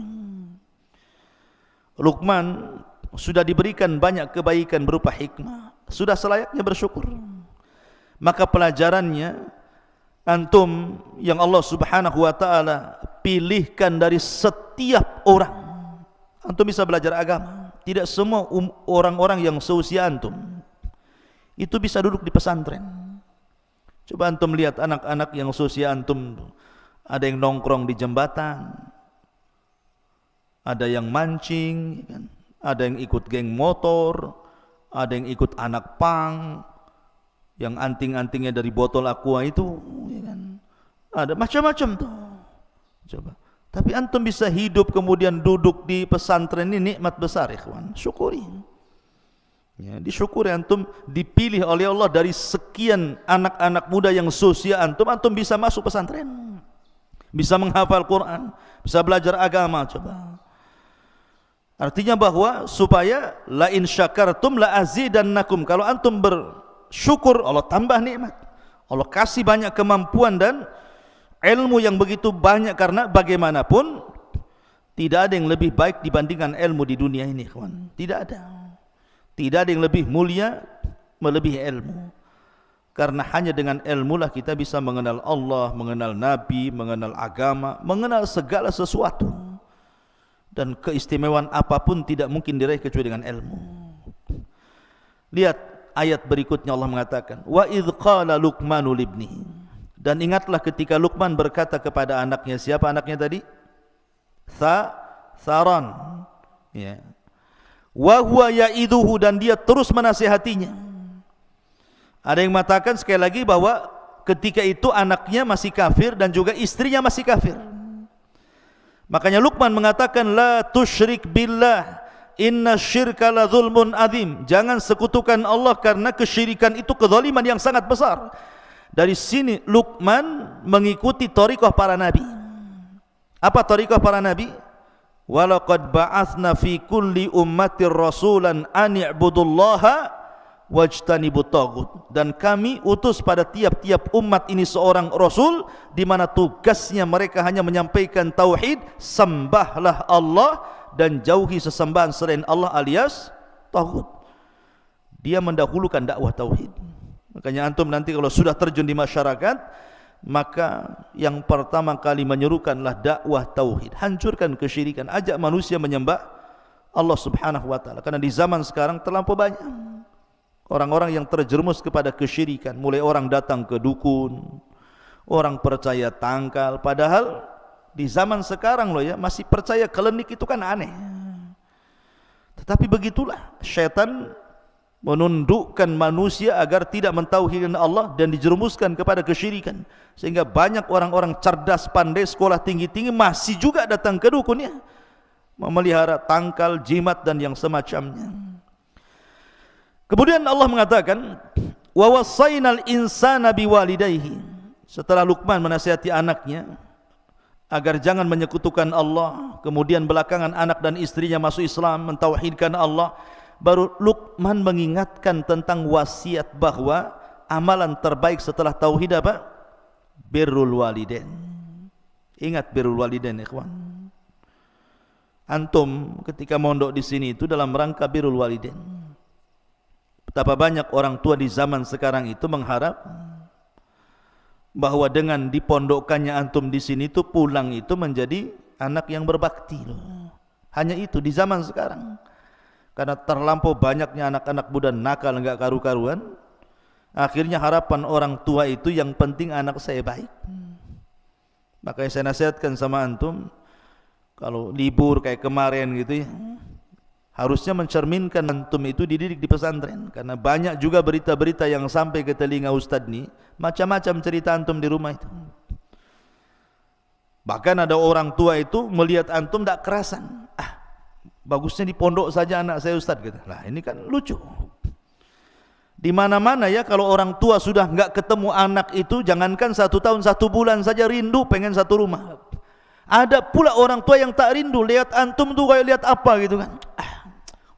Luqman sudah diberikan banyak kebaikan berupa hikmah, sudah selayaknya bersyukur. Maka pelajarannya, antum yang Allah Subhanahu wa taala pilihkan dari setiap orang, antum bisa belajar agama. Tidak semua orang-orang yang seusia antum itu bisa duduk di pesantren. Coba antum lihat anak-anak yang seusia antum, ada yang nongkrong di jembatan, ada yang mancing, kan? Ada yang ikut geng motor, ada yang ikut anak pang, yang anting-antingnya dari botol aqua itu, ya kan? Ada macam-macam tuh. Coba. Tapi antum bisa hidup kemudian duduk di pesantren ini nikmat besar, ikhwan. Syukuri. Ya, disyukuri antum dipilih oleh Allah dari sekian anak-anak muda yang seusia antum, antum bisa masuk pesantren, bisa menghafal Quran, bisa belajar agama. Coba. Artinya bahwa supaya la in syakartum la azidannakum, kalau antum bersyukur Allah tambah nikmat, Allah kasih banyak kemampuan dan ilmu yang begitu banyak, karena bagaimanapun tidak ada yang lebih baik dibandingkan ilmu di dunia ini, kawan. Tidak ada yang lebih mulia melebihi ilmu, karena hanya dengan ilmu lah kita bisa mengenal Allah, mengenal Nabi, mengenal agama, mengenal segala sesuatu. Dan keistimewaan apapun tidak mungkin diraih kecuali dengan ilmu. Lihat ayat berikutnya, Allah mengatakan, wa idh qala Luqmanu libnihi, dan ingatlah ketika Luqman berkata kepada anaknya. Siapa anaknya tadi? Tharan, ya. Wa huwa ya'iduhu, dan dia terus menasihatinya. Ada yang mengatakan sekali lagi bahwa ketika itu anaknya masih kafir dan juga istrinya masih kafir. Makanya Luqman mengatakan, la tusyrik billah inna syirka la zulmun azim. Jangan sekutukan Allah, karena kesyirikan itu kezaliman yang sangat besar. Dari sini Luqman mengikuti thariqah para nabi. Apa thariqah para nabi? Walaqad ba'atsna fi kulli ummatir rasulan an i'budullaha wajtanibut taghut. Dan kami utus pada tiap-tiap umat ini seorang rasul, di mana tugasnya mereka hanya menyampaikan tauhid, sembahlah Allah dan jauhi sesembahan selain Allah alias taghut. Dia mendahulukan dakwah tauhid. Makanya antum nanti kalau sudah terjun di masyarakat, maka yang pertama kali menyerukanlah dakwah tauhid. Hancurkan kesyirikan, ajak manusia menyembah Allah Subhanahu wa taala. Karena di zaman sekarang terlampau banyak orang-orang yang terjerumus kepada kesyirikan. Mulai orang datang ke dukun, orang percaya tangkal, padahal di zaman sekarang loh ya, masih percaya klinik itu kan aneh. Tetapi begitulah syaitan menundukkan manusia agar tidak mentauhidkan Allah dan dijerumuskan kepada kesyirikan. Sehingga banyak orang-orang cerdas, pandai, sekolah tinggi-tinggi masih juga datang ke dukunnya, memelihara tangkal, jimat dan yang semacamnya. Kemudian Allah mengatakan, wa wassaynal insana biwalidayhi. Setelah Luqman menasihati anaknya, agar jangan menyekutukan Allah, kemudian belakangan anak dan istrinya masuk Islam, mentauhidkan Allah. Baru Luqman mengingatkan tentang wasiat bahwa amalan terbaik setelah tauhid apa? Birrul walidain. Ingat birrul walidain, ikhwan. Antum ketika mondok di sini itu dalam rangka birrul walidain. Betapa banyak orang tua di zaman sekarang itu mengharap bahwa dengan dipondokkannya antum di sini itu pulang itu menjadi anak yang berbakti loh. Hanya itu di zaman sekarang. Karena terlampau banyaknya anak-anak muda nakal enggak karu-karuan, akhirnya harapan orang tua itu yang penting anak saya baik. Makanya saya nasihatkan sama antum, kalau libur kayak kemarin gitu ya, harusnya mencerminkan antum itu dididik di pesantren. Karena banyak juga berita-berita yang sampai ke telinga ustadz nih, macam-macam cerita antum di rumah itu. Bahkan ada orang tua itu melihat antum tak kerasan, bagusnya di pondok saja anak saya ustadz gitu. Lah ini kan lucu. Di mana-mana ya kalau orang tua sudah enggak ketemu anak itu, jangankan 1 tahun 1 bulan saja rindu pengen satu rumah. Ada pula orang tua yang tak rindu lihat antum tuh kayak lihat apa gitu kan.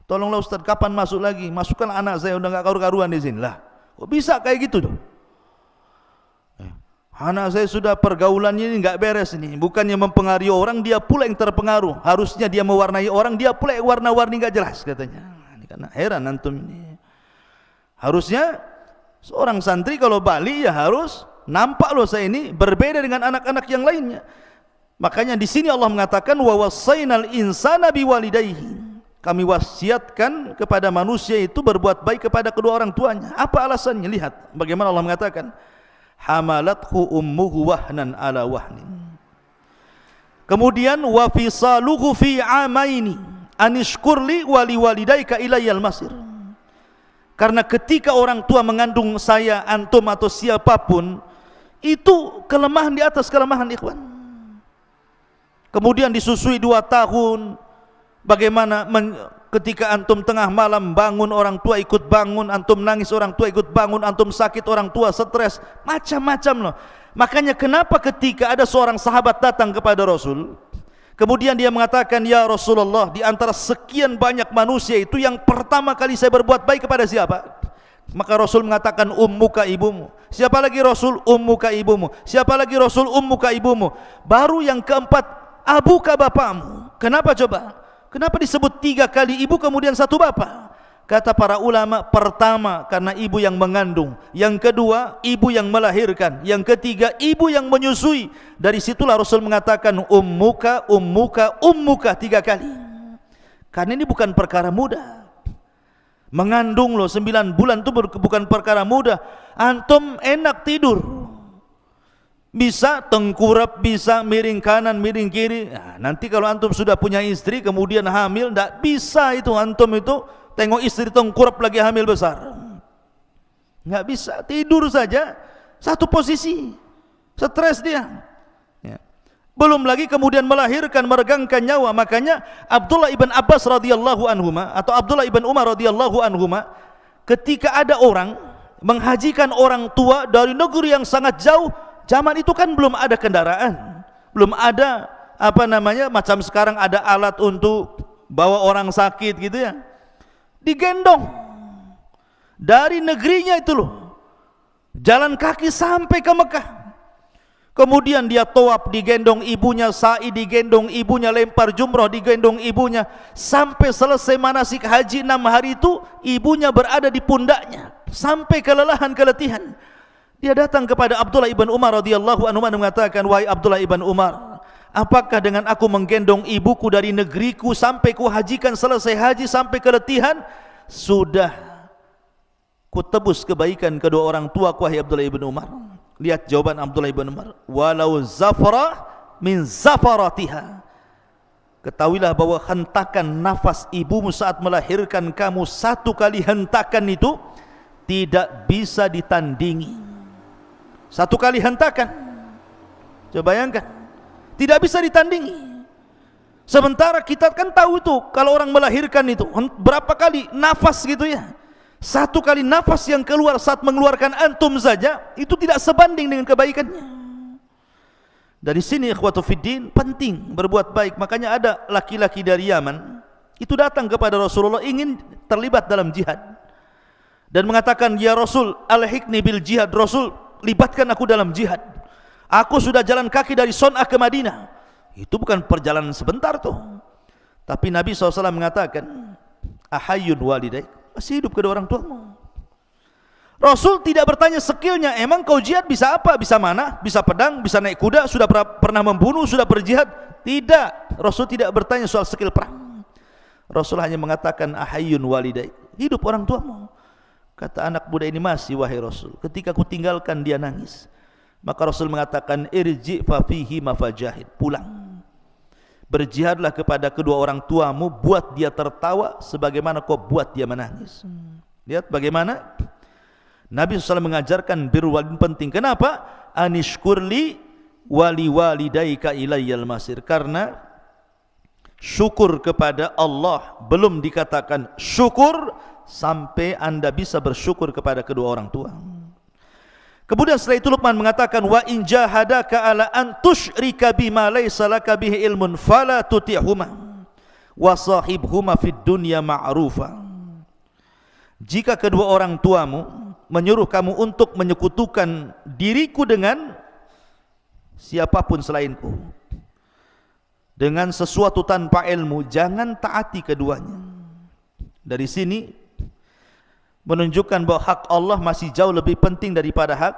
Tolonglah Ustaz, kapan masuk lagi? Masukkan anak saya, udah enggak karu-karuan di sini. Lah, kok bisa kayak gitu tuh? Anak saya sudah pergaulannya ini enggak beres ini. Bukannya mempengaruhi orang, dia pula yang terpengaruh. Harusnya dia mewarnai orang, dia pula yang warna-warni enggak jelas katanya. Ini kan heran antum ini. Harusnya seorang santri kalau balik ya harus nampak loh saya ini berbeda dengan anak-anak yang lainnya. Makanya di sini Allah mengatakan wa wassaynal insana biwalidayhi. Kami wasiatkan kepada manusia itu berbuat baik kepada kedua orang tuanya. Apa alasannya? Lihat bagaimana Allah mengatakan, hamalathu ummuhu wahnan ala wahnin. Kemudian wa fisaluhu fi amaini anishkurli wa liwalidayka ilayyal masir. Karena ketika orang tua mengandung saya, antum atau siapapun, itu kelemahan di atas kelemahan, ikhwan. Kemudian disusui 2 tahun. Bagaimana ketika antum tengah malam bangun, orang tua ikut bangun, antum nangis, orang tua ikut bangun, antum sakit, orang tua stres, macam-macam loh. Makanya kenapa ketika ada seorang sahabat datang kepada Rasul, kemudian dia mengatakan, ya Rasulullah, di antara sekian banyak manusia itu yang pertama kali saya berbuat baik kepada siapa? Maka Rasul mengatakan, ummuka, ibumu. Siapa lagi Rasul? Ummuka, ibumu. Siapa lagi Rasul? Ummuka, ibumu. Baru yang keempat, abuka, bapamu. Kenapa coba? Kenapa disebut 3 kali ibu kemudian 1 bapa? Kata para ulama, pertama karena ibu yang mengandung, yang kedua ibu yang melahirkan, yang ketiga ibu yang menyusui. Dari situlah Rasul mengatakan ummuka, ummuka, ummuka 3 kali. Karena ini bukan perkara mudah. Mengandung loh 9 bulan itu bukan perkara mudah. Antum enak tidur, bisa tengkurap, bisa miring kanan, miring kiri. Nah, nanti kalau antum sudah punya istri kemudian hamil, tidak bisa itu antum itu tengok istri tengkurap lagi hamil besar. Nggak bisa, tidur saja satu posisi, stres dia. Ya. Belum lagi kemudian melahirkan, meregangkan nyawa. Makanya Abdullah ibn Abbas radhiyallahu anhuma atau Abdullah ibn Umar radhiyallahu anhuma, ketika ada orang menghajikan orang tua dari negeri yang sangat jauh. Zaman itu kan belum ada kendaraan, belum ada apa namanya macam sekarang ada alat untuk bawa orang sakit gitu ya. Digendong dari negerinya itu loh, jalan kaki sampai ke Mekah. Kemudian dia tawaf, digendong ibunya, sa'i digendong ibunya, lempar jumrah digendong ibunya, sampai selesai manasik haji 6 hari itu ibunya berada di pundaknya sampai kelelahan, keletihan. Dia datang kepada Abdullah ibn Umar radhiyallahu anhu mengatakan, wahai Abdullah ibn Umar, apakah dengan aku menggendong ibuku dari negeriku sampai ku hajikan, selesai haji sampai keletihan, sudah ku tebus kebaikan kedua orang tua ku, wahai Abdullah ibn Umar? Lihat jawaban Abdullah ibn Umar, walau zafara min zafaratiha. Ketahuilah bahwa hentakan nafas ibumu saat melahirkan kamu, 1 kali hentakan itu tidak bisa ditandingi. 1 kali hentakan, coba bayangkan, tidak bisa ditandingi. Sementara kita kan tahu itu kalau orang melahirkan itu berapa kali nafas gitu ya. 1 kali nafas yang keluar saat mengeluarkan antum saja itu tidak sebanding dengan kebaikannya. Dari sini ikhwatu fiddin, penting berbuat baik. Makanya ada laki-laki dari Yaman itu datang kepada Rasulullah ingin terlibat dalam jihad dan mengatakan, ya Rasul, alhiqni bil jihad. Rasul, libatkan aku dalam jihad. Aku sudah jalan kaki dari Son'a ke Madinah. Itu bukan perjalanan sebentar tuh. Tapi Nabi SAW mengatakan, ahayyun walidaik, masih hidup kedua orang tuamu. Rasul tidak bertanya skillnya, emang kau jihad bisa apa? Bisa mana? Bisa pedang? Bisa naik kuda? Sudah pernah membunuh? Sudah berjihad? Tidak. Rasul tidak bertanya soal skill perang. Rasul hanya mengatakan, ahayyun walidaik, hidup orang tuamu. Kata anak muda ini, masih wahai Rasul. Ketika aku tinggalkan dia nangis. Maka Rasul mengatakan, irji fa fihi mafajahid, pulang. Berjihadlah kepada kedua orang tuamu, buat dia tertawa sebagaimana kau buat dia menangis. Lihat bagaimana Nabi SAW mengajarkan birrul walidain penting. Kenapa? Anishkurli wali walidaika ilayyal masir. Karena syukur kepada Allah belum dikatakan syukur sampai anda bisa bersyukur kepada kedua orang tua. Kemudian setelah itu Luqman mengatakan, wa in jahadaka ala an tusyrika bima laysa laka bihi ilmun fala tuti'huma wa sahibhuma fid dunya ma'rufa. Jika kedua orang tuamu menyuruh kamu untuk menyekutukan diriku dengan siapapun selainku, dengan sesuatu tanpa ilmu, jangan taati keduanya. Dari sini menunjukkan bahwa hak Allah masih jauh lebih penting daripada hak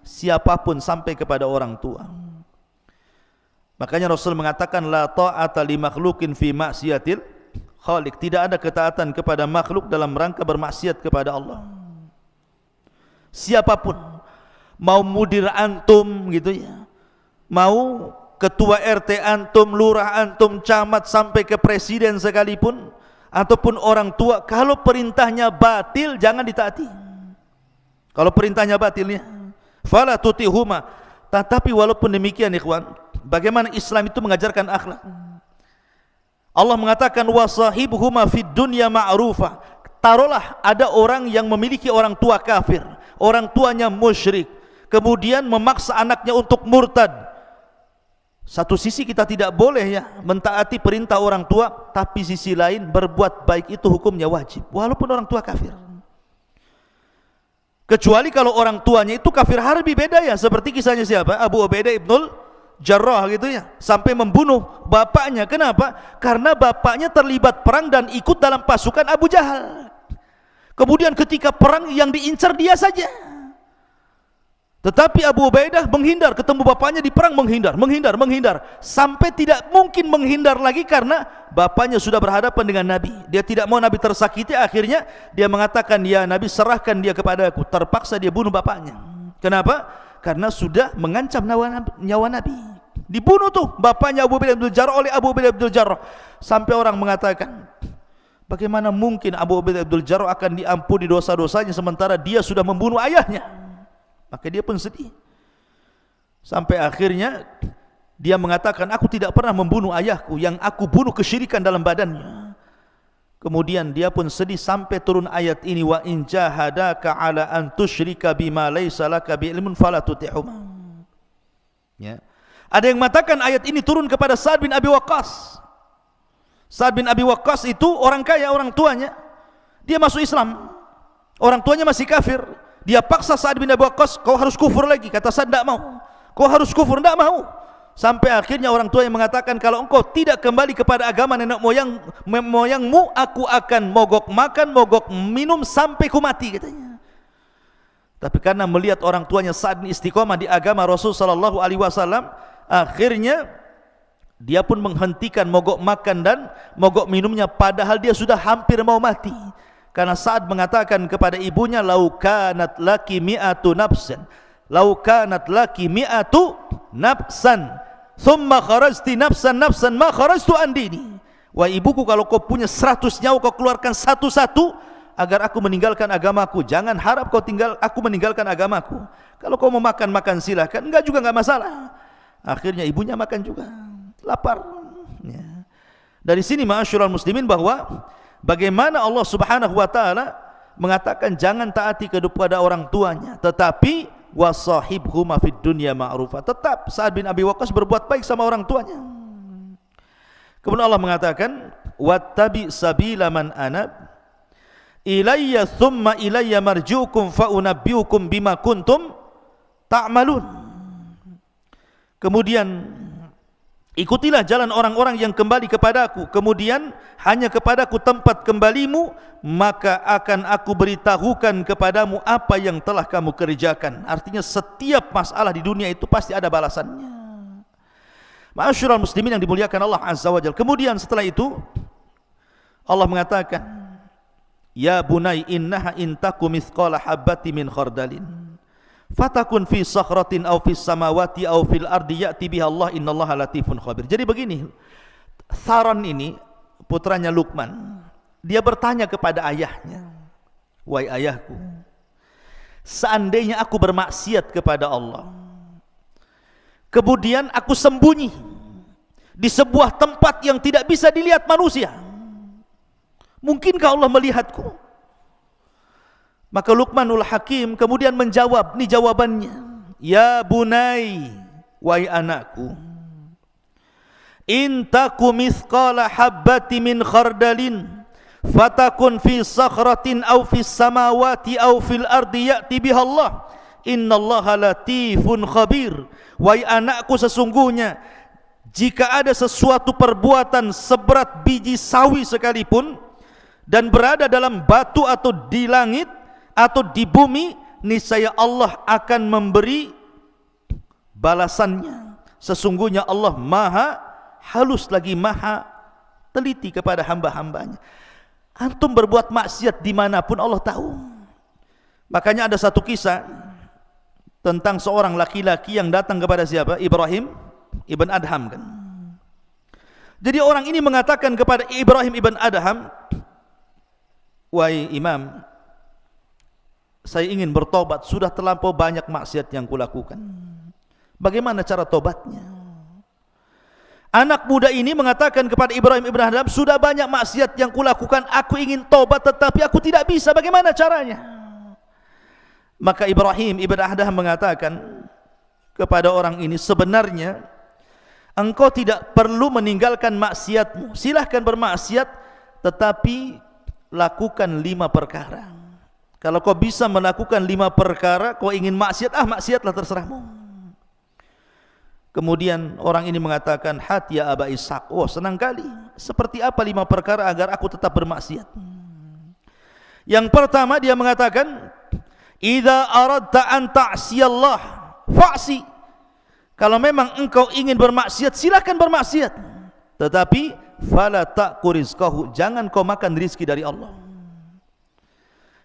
siapapun sampai kepada orang tua. Makanya Rasul mengatakan, la ta'ata li makhlukin fi maksiatil khaliq. Tidak ada ketaatan kepada makhluk dalam rangka bermaksiat kepada Allah. Siapapun, mau mudir antum gitu ya, mau ketua RT antum, lurah antum, camat sampai ke presiden sekalipun, ataupun orang tua, kalau perintahnya batil jangan ditaati. Kalau perintahnya batilnya, fala tutihuma. Tetapi walaupun demikian ikhwan, bagaimana Islam itu mengajarkan akhlak. Allah mengatakan, wasahibhuma fid dunya ma'rufa. Taruhlah ada orang yang memiliki orang tua kafir, orang tuanya musyrik, kemudian memaksa anaknya untuk murtad. Satu sisi kita tidak boleh ya mentaati perintah orang tua, tapi sisi lain berbuat baik itu hukumnya wajib walaupun orang tua kafir. Kecuali kalau orang tuanya itu kafir harbi, beda ya, seperti kisahnya siapa? Abu Ubaidah ibnul Jarrah gitu ya, sampai membunuh bapaknya. Kenapa? Karena bapaknya terlibat perang dan ikut dalam pasukan Abu Jahal. Kemudian ketika perang yang diincar dia saja. Tetapi Abu Ubaidah menghindar, ketemu bapaknya di perang menghindar, sampai tidak mungkin menghindar lagi karena bapaknya sudah berhadapan dengan Nabi. Dia tidak mau Nabi tersakiti, akhirnya dia mengatakan, ya Nabi, serahkan dia kepada aku. Terpaksa dia bunuh bapaknya. Kenapa? Karena sudah mengancam nyawa Nabi. Dibunuh tuh bapaknya Abu Ubaidah bin Jarrah oleh Abu Ubaidah bin Jarrah. Sampai orang mengatakan, bagaimana mungkin Abu Ubaidah bin Jarrah akan diampuni dosa-dosanya sementara dia sudah membunuh ayahnya? Maka dia pun sedih. Sampai akhirnya dia mengatakan, aku tidak pernah membunuh ayahku, yang aku bunuh kesyirikan dalam badannya. Kemudian dia pun sedih sampai turun ayat ini, wa in jahadaka ala an tusyrika bima laysa laka bi ilmun fala tuti'huma. Ya. Ada yang mengatakan ayat ini turun kepada Sa'ad bin Abi Waqqas. Sa'ad bin Abi Waqqas itu orang kaya, orang tuanya dia masuk Islam, orang tuanya masih kafir. Dia paksa Sa'ad bin Abi Waqqas, kau harus kufur lagi. Kata Sa'ad, tidak mau. Kau harus kufur, tidak mau. Sampai akhirnya orang tua yang mengatakan, kalau engkau tidak kembali kepada agama nenek moyangmu, aku akan mogok makan, mogok minum sampai ku mati, katanya. Tapi karena melihat orang tuanya Sa'ad bin istiqomah di agama Rasul sallallahu alaihi wasallam, akhirnya dia pun menghentikan mogok makan dan mogok minumnya, padahal dia sudah hampir mau mati. Karena Sa'ad mengatakan kepada ibunya, lau kanat laki mi'atu nafsan, lau kanat laki mi'atu nafsan, thumma kharajti nafsan ma kharajtu an dini. Wah ibuku, kalau kau punya 100 nyawa, kau keluarkan satu-satu agar aku meninggalkan agamaku. Jangan harap aku meninggalkan agamaku. Kalau kau mau makan, makan silahkan, enggak juga enggak masalah. Akhirnya ibunya makan juga, lapar ya. Dari sini ma'asyiral muslimin, bahwa bagaimana Allah Subhanahu wa taala mengatakan jangan taati kepada orang tuanya, tetapi wa sahibhuma fid dunya ma'rufa. Tetap Sa'ad bin Abi Waqqas berbuat baik sama orang tuanya. Kemudian Allah mengatakan, wattabi sabila man anab ilayya thumma ilayya marji'ukum fa unabbiukum bima kuntum ta'malun. Kemudian ikutilah jalan orang-orang yang kembali kepadaku, kemudian hanya kepadaku tempat kembalimu, maka akan aku beritahukan kepadamu apa yang telah kamu kerjakan. Artinya setiap masalah di dunia itu pasti ada balasannya. Ma'asyiral muslimin yang dimuliakan Allah Azza wa Jalla. Kemudian setelah itu Allah mengatakan, ya bunai innaha intaku mithqala habbati min khardalin fatakun fi sakhratin aw fis samawati aw fil ardi ya'ti biha Allah innallaha latifun khabir. Jadi begini, Tharon ini putranya Luqman, dia bertanya kepada ayahnya, wahai ayahku, seandainya aku bermaksiat kepada Allah, kemudian aku sembunyi di sebuah tempat yang tidak bisa dilihat manusia, mungkinkah Allah melihatku? Maka Luqmanul Hakim kemudian menjawab, ini jawabannya, ya bunai, wahai anakku, in taku mithqala habbati min khardalin fatakun fi sakhratin aw fis samawati aw fil ardi ya'ti biha Allah innallaha latifun khabir. Wahai anakku, sesungguhnya jika ada sesuatu perbuatan seberat biji sawi sekalipun dan berada dalam batu atau di langit atau di bumi, niscaya Allah akan memberi balasannya. Sesungguhnya Allah maha halus lagi maha teliti kepada hamba-hambanya. Antum berbuat maksiat dimanapun Allah tahu. Makanya ada satu kisah tentang seorang laki-laki yang datang kepada siapa? Ibrahim ibn Adham kan. Jadi orang ini mengatakan kepada Ibrahim ibn Adham, wahai imam, saya ingin bertobat, sudah terlampau banyak maksiat yang kulakukan. Bagaimana cara tobatnya? Anak muda ini mengatakan kepada Ibrahim ibn Adham, sudah banyak maksiat yang kulakukan, aku ingin tobat tetapi aku tidak bisa, bagaimana caranya? Maka Ibrahim ibn Adham mengatakan kepada orang ini, sebenarnya engkau tidak perlu meninggalkan maksiatmu, silahkan bermaksiat, tetapi lakukan 5 perkara. Kalau kau bisa melakukan 5 perkara, kau ingin maksiat, maksiatlah, terserahmu. Kemudian orang ini mengatakan, hati ya Aba Ishaq, oh senang kali, seperti apa 5 perkara agar aku tetap bermaksiat? Yang pertama dia mengatakan, idza aradta an ta'siyallah fa'si. Kalau memang engkau ingin bermaksiat, silakan bermaksiat, tetapi fala ta'ku rizqahu, jangan kau makan rizki dari Allah.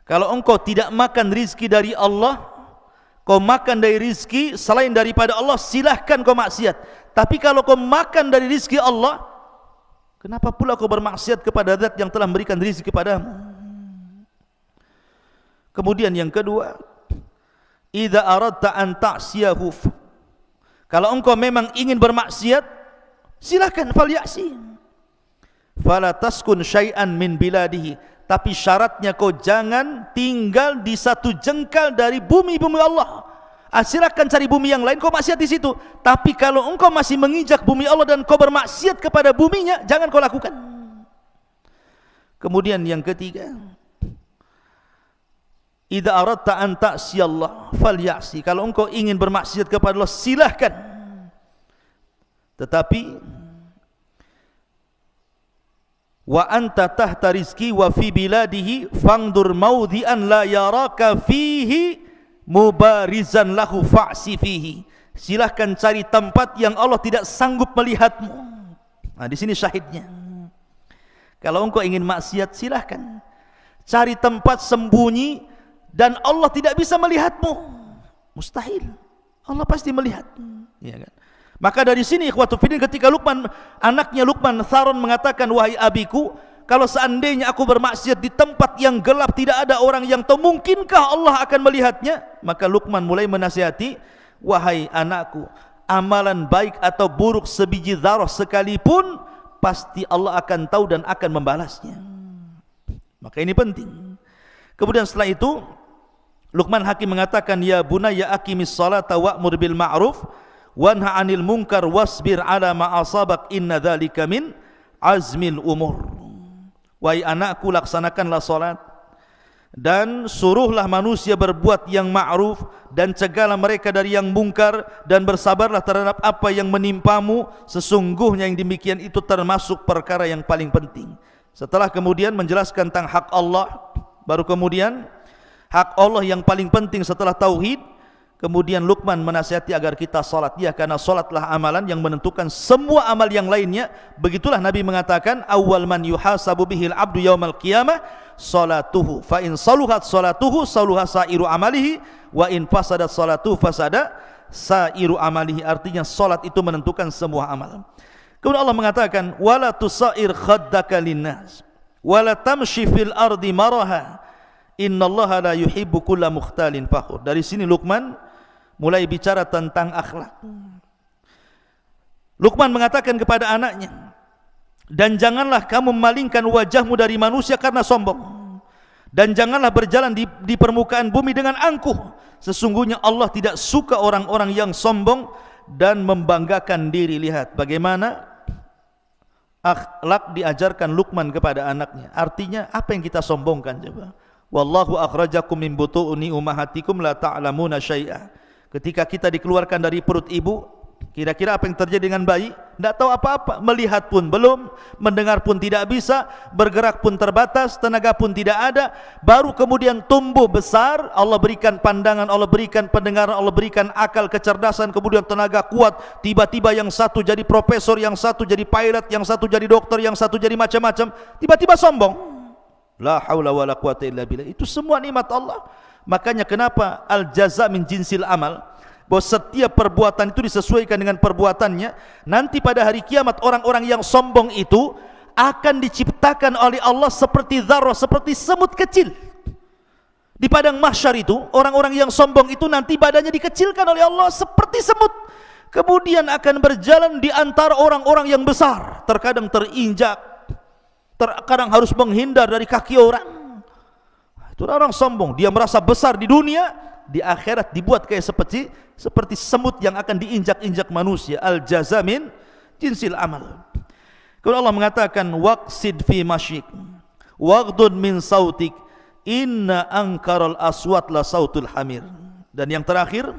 Kalau engkau tidak makan rizki dari Allah, kau makan dari rizki selain daripada Allah, silahkan kau maksiat. Tapi kalau kau makan dari rizki Allah, kenapa pula kau bermaksiat kepada zat yang telah memberikan rizki kepadamu? Kemudian yang kedua, idza aradta an ta'siyahu, kalau engkau memang ingin bermaksiat, silahkan, falyasi, fala taskun syai'an min biladihi, tapi syaratnya kau jangan tinggal di satu jengkal dari bumi-bumi Allah. Silakan cari bumi yang lain, kau maksiat di situ. Tapi kalau engkau masih menginjak bumi Allah dan kau bermaksiat kepada buminya, jangan kau lakukan. Kemudian yang ketiga, idza aradta an ta'siyallah falyasi, kalau engkau ingin bermaksiat kepada Allah, silahkan, tetapi wa anta tahta rizki wa fi biladihi fangdur maudhi'an la yaraka fihi mubarizan lahu fa'si fihi. Silahkan cari tempat yang Allah tidak sanggup melihatmu. Nah, di sini syahidnya. Kalau engkau ingin maksiat, silahkan cari tempat sembunyi dan Allah tidak bisa melihatmu. Mustahil, Allah pasti melihat, ya kan? Maka dari sini ikhwatu fiddin, ketika anaknya Luqman Tharon mengatakan, wahai abiku, kalau seandainya aku bermaksiat di tempat yang gelap, tidak ada orang yang tahu, mungkinkah Allah akan melihatnya? Maka Luqman mulai menasihati, wahai anakku, amalan baik atau buruk sebiji dzarah sekalipun, pasti Allah akan tahu dan akan membalasnya. Maka ini penting. Kemudian setelah itu Luqman Hakim mengatakan, ya bunayya aqimis salata wa'mur bil ma'ruf wanha 'anil munkar wasbir 'ala ma asabak inna dzalika min azmil umur. Wahai anakku, laksanakanlah salat dan suruhlah manusia berbuat yang ma'ruf dan cegahlah mereka dari yang mungkar dan bersabarlah terhadap apa yang menimpamu, sesungguhnya yang demikian itu termasuk perkara yang paling penting. Setelah kemudian menjelaskan tentang hak Allah, baru kemudian hak Allah yang paling penting setelah tauhid, kemudian Luqman menasihati agar kita salat, ya, karena salatlah amalan yang menentukan semua amal yang lainnya. Begitulah Nabi mengatakan, awwal man yuhasabu bihil abdu yaumal qiyamah salatuhu, fa in saluhat salatuhu saluha sairu amalihi, wa in fasadat salatuhu fasada sairu amalihi. Artinya salat itu menentukan semua amal. Kemudian Allah mengatakan, wala tusair khaddaka linnas wala tamshi fil ardi maraha innallaha la yuhibbu kulla mukhtalin fakhur. Dari sini Luqman mulai bicara tentang akhlak. Luqman mengatakan kepada anaknya, dan janganlah kamu memalingkan wajahmu dari manusia karena sombong, dan janganlah berjalan di permukaan bumi dengan angkuh. Sesungguhnya Allah tidak suka orang-orang yang sombong dan membanggakan diri. Lihat bagaimana akhlak diajarkan Luqman kepada anaknya. Artinya apa yang kita sombongkan coba? Wallahu akhrajakum min butuuni ummahatikum la ta'lamuna syai'a. Ketika kita dikeluarkan dari perut ibu, kira-kira apa yang terjadi dengan bayi? Tidak tahu apa-apa, melihat pun belum, mendengar pun tidak bisa, bergerak pun terbatas, tenaga pun tidak ada. Baru kemudian tumbuh besar, Allah berikan pandangan, Allah berikan pendengaran, Allah berikan akal, kecerdasan, kemudian tenaga kuat. Tiba-tiba yang satu jadi profesor, yang satu jadi pilot, yang satu jadi dokter, yang satu jadi macam-macam. Tiba-tiba sombong. La haula wala quwata illa billah. Itu semua nikmat Allah. Makanya kenapa al-jaza min jinsil amal, bahwa setiap perbuatan itu disesuaikan dengan perbuatannya. Nanti pada hari kiamat orang-orang yang sombong itu akan diciptakan oleh Allah seperti dzarrah, seperti semut kecil. Di padang mahsyar itu orang-orang yang sombong itu nanti badannya dikecilkan oleh Allah seperti semut. Kemudian akan berjalan di antara orang-orang yang besar, terkadang terinjak, terkadang harus menghindar dari kaki orang. Itu orang sombong, dia merasa besar di dunia, di akhirat dibuat kayak seperti semut yang akan diinjak-injak manusia. Al-jaza min jinsil amal. Kemudian Allah mengatakan, waqsid fi masyik waghdud min sautik inna ankaral aswat la sautul hamir. Dan yang terakhir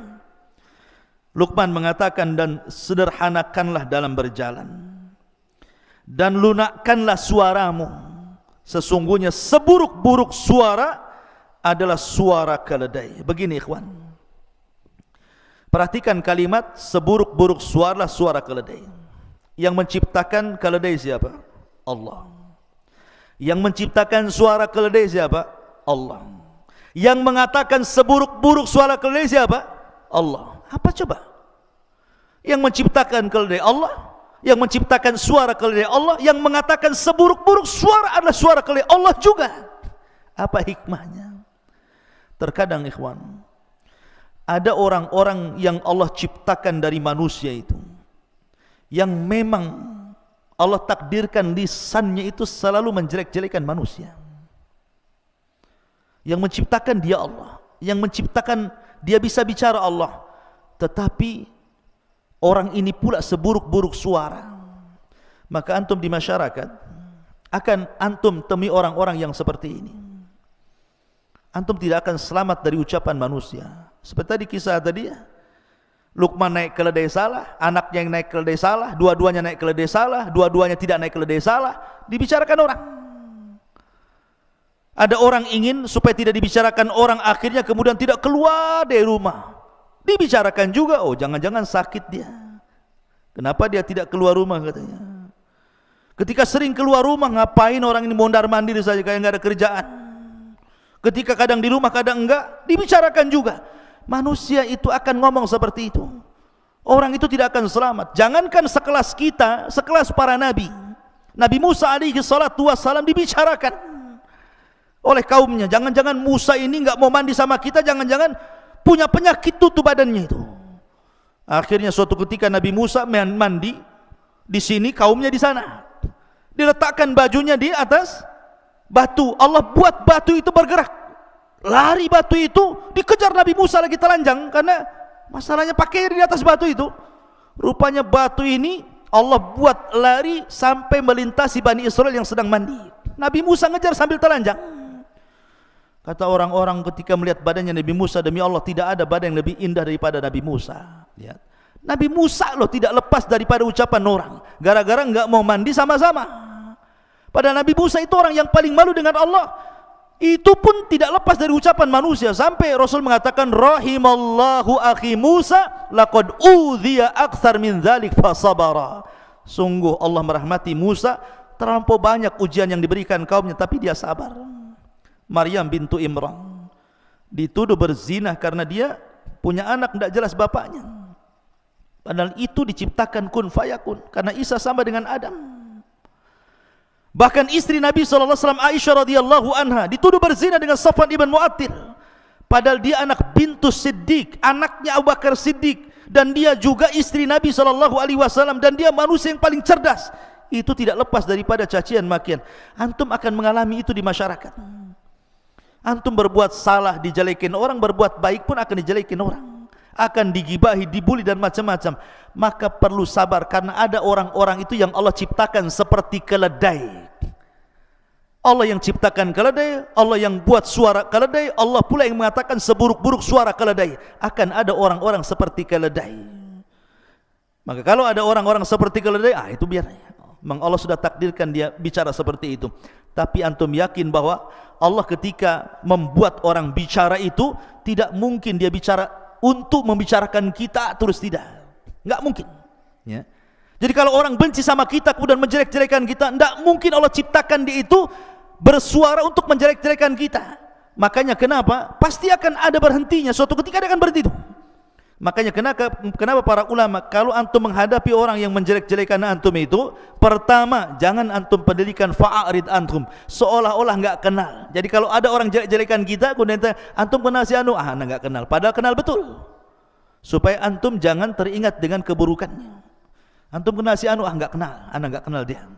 Luqman mengatakan, dan sederhanakanlah dalam berjalan dan lunakkanlah suaramu, sesungguhnya seburuk-buruk suara adalah suara keledai. Begini ikhwan, perhatikan kalimat seburuk-buruk suara, suara keledai. Yang menciptakan keledai siapa? Allah. Yang menciptakan suara keledai siapa? Allah. Yang mengatakan seburuk-buruk suara keledai siapa? Allah. Apa coba? Yang menciptakan keledai Allah, yang menciptakan suara keledai Allah, yang mengatakan seburuk-buruk suara adalah suara keledai Allah juga. Apa hikmahnya? Terkadang ikhwan, ada orang-orang yang Allah ciptakan dari manusia itu, yang memang Allah takdirkan lisannya itu selalu menjelek-jelekan manusia. Yang menciptakan dia Allah, yang menciptakan dia bisa bicara Allah, tetapi orang ini pula seburuk-buruk suara. Maka antum di masyarakat akan antum temui orang-orang yang seperti ini. Antum tidak akan selamat dari ucapan manusia. Seperti tadi kisah tadi ya, Luqman naik keledai salah, anaknya yang naik keledai salah, dua-duanya naik keledai salah, dua-duanya tidak naik keledai salah, dibicarakan orang. Ada orang ingin supaya tidak dibicarakan orang, akhirnya kemudian tidak keluar dari rumah. Dibicarakan juga, oh jangan-jangan sakit dia. Kenapa dia tidak keluar rumah katanya? Ketika sering keluar rumah, ngapain orang ini mondar mandir saja kayak nggak ada kerjaan. Ketika kadang di rumah, kadang enggak, dibicarakan juga. Manusia itu akan ngomong seperti itu. Orang itu tidak akan selamat. Jangankan sekelas kita, sekelas para nabi. Nabi Musa alaihi salatu wassalam dibicarakan oleh kaumnya. Jangan-jangan Musa ini enggak mau mandi sama kita, jangan-jangan punya penyakit tutup badannya itu. Akhirnya suatu ketika Nabi Musa mandi di sini, kaumnya di sana. Diletakkan bajunya di atas batu. Allah buat batu itu bergerak Lari batu itu, dikejar Nabi Musa lagi telanjang karena masalahnya pakaian di atas batu itu. Rupanya batu ini Allah buat lari sampai melintasi Bani Israel yang sedang mandi. Nabi Musa ngejar sambil telanjang. Kata orang-orang ketika melihat badannya Nabi Musa, demi Allah tidak ada badan yang lebih indah daripada Nabi Musa. Lihat, Nabi Musa loh tidak lepas daripada ucapan orang, gara-gara enggak mau mandi sama-sama. Padahal Nabi Musa itu orang yang paling malu dengan Allah. Itu pun tidak lepas dari ucapan manusia, sampai Rasul mengatakan rahimallahu akhi Musa laqad udhiya akthar min dzalik fasabara. Sungguh Allah merahmati Musa, terlampau banyak ujian yang diberikan kaumnya tapi dia sabar. Maryam bintu Imran dituduh berzina karena dia punya anak tidak jelas bapaknya, padahal itu diciptakan kun fayakun, karena Isa sama dengan Adam. Bahkan istri Nabi SAW Aisyah radhiyallahu anha dituduh berzina dengan Safwan ibn Mu'attil, padahal dia anak bintu Siddiq, anaknya Abu Bakar Siddiq, dan dia juga istri Nabi SAW, dan dia manusia yang paling cerdas. Itu tidak lepas daripada cacian makian. Antum akan mengalami itu di masyarakat. Antum berbuat salah dijelekin orang, berbuat baik pun akan dijelekin orang, akan digibahi, dibuli dan macam-macam. Maka perlu sabar, karena ada orang-orang itu yang Allah ciptakan seperti keledai. Allah yang ciptakan keledai, Allah yang buat suara keledai, Allah pula yang mengatakan seburuk-buruk suara keledai. Akan ada orang-orang seperti keledai. Maka kalau ada orang-orang seperti keledai, itu biar memang Allah sudah takdirkan dia bicara seperti itu. Tapi antum yakin bahwa Allah ketika membuat orang bicara itu tidak mungkin dia bicara untuk membicarakan kita terus, tidak, nggak mungkin ya. Jadi kalau orang benci sama kita kemudian menjelek-jelekan kita, nggak mungkin Allah ciptakan dia itu bersuara untuk menjelek-jelekan kita. Makanya kenapa pasti akan ada berhentinya, suatu ketika dia akan berhenti itu. Makanya kenapa para ulama kalau antum menghadapi orang yang menjelek-jelekan antum itu, pertama jangan antum pedulikan, fa'arid antum, seolah-olah nggak kenal. Jadi kalau ada orang jelek-jelekan kita kemudian antum kenal si anu, anda nggak kenal, padahal kenal betul. Supaya antum jangan teringat dengan keburukannya. Antum kenal si anu, nggak kenal, anda nggak kenal dia.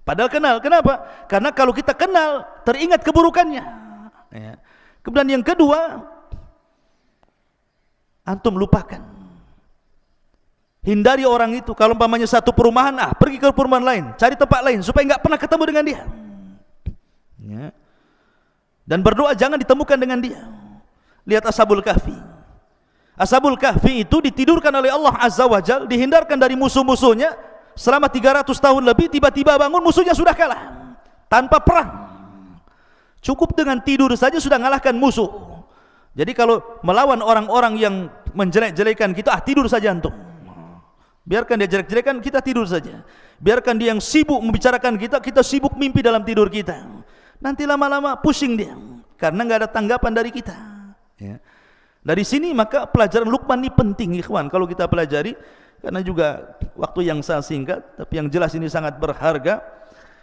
Padahal kenal. Kenapa? Karena kalau kita kenal teringat keburukannya. Kemudian yang kedua, antum lupakan, hindari orang itu. Kalau umpamanya satu perumahan, pergi ke perumahan lain, cari tempat lain supaya nggak pernah ketemu dengan dia ya. Dan berdoa jangan ditemukan dengan dia. Lihat Ashabul Kahfi. Ashabul Kahfi itu ditidurkan oleh Allah Azza wa Jal, dihindarkan dari musuh-musuhnya selama 300 tahun lebih. Tiba-tiba bangun, musuhnya sudah kalah tanpa perang. Cukup dengan tidur saja sudah mengalahkan musuh. Jadi kalau melawan orang-orang yang menjelek-jelekan kita, tidur saja antum. Biarkan dia jelek-jelekan, kita tidur saja. Biarkan dia yang sibuk membicarakan kita, kita sibuk mimpi dalam tidur kita. Nanti lama-lama pusing dia, karena nggak ada tanggapan dari kita ya. Dari sini maka pelajaran Luqman ini penting ikhwan kalau kita pelajari, karena juga waktu yang sangat singkat, tapi yang jelas ini sangat berharga.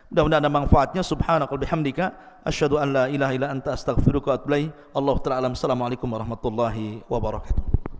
Mudah-mudahan ada manfaatnya. Subhanakal bihamdika asyhadu an la ilaha illa anta astaghfiruka wa atubu ilaik. Allahu ta'ala alam. Assalamualaikum warahmatullahi wabarakatuh.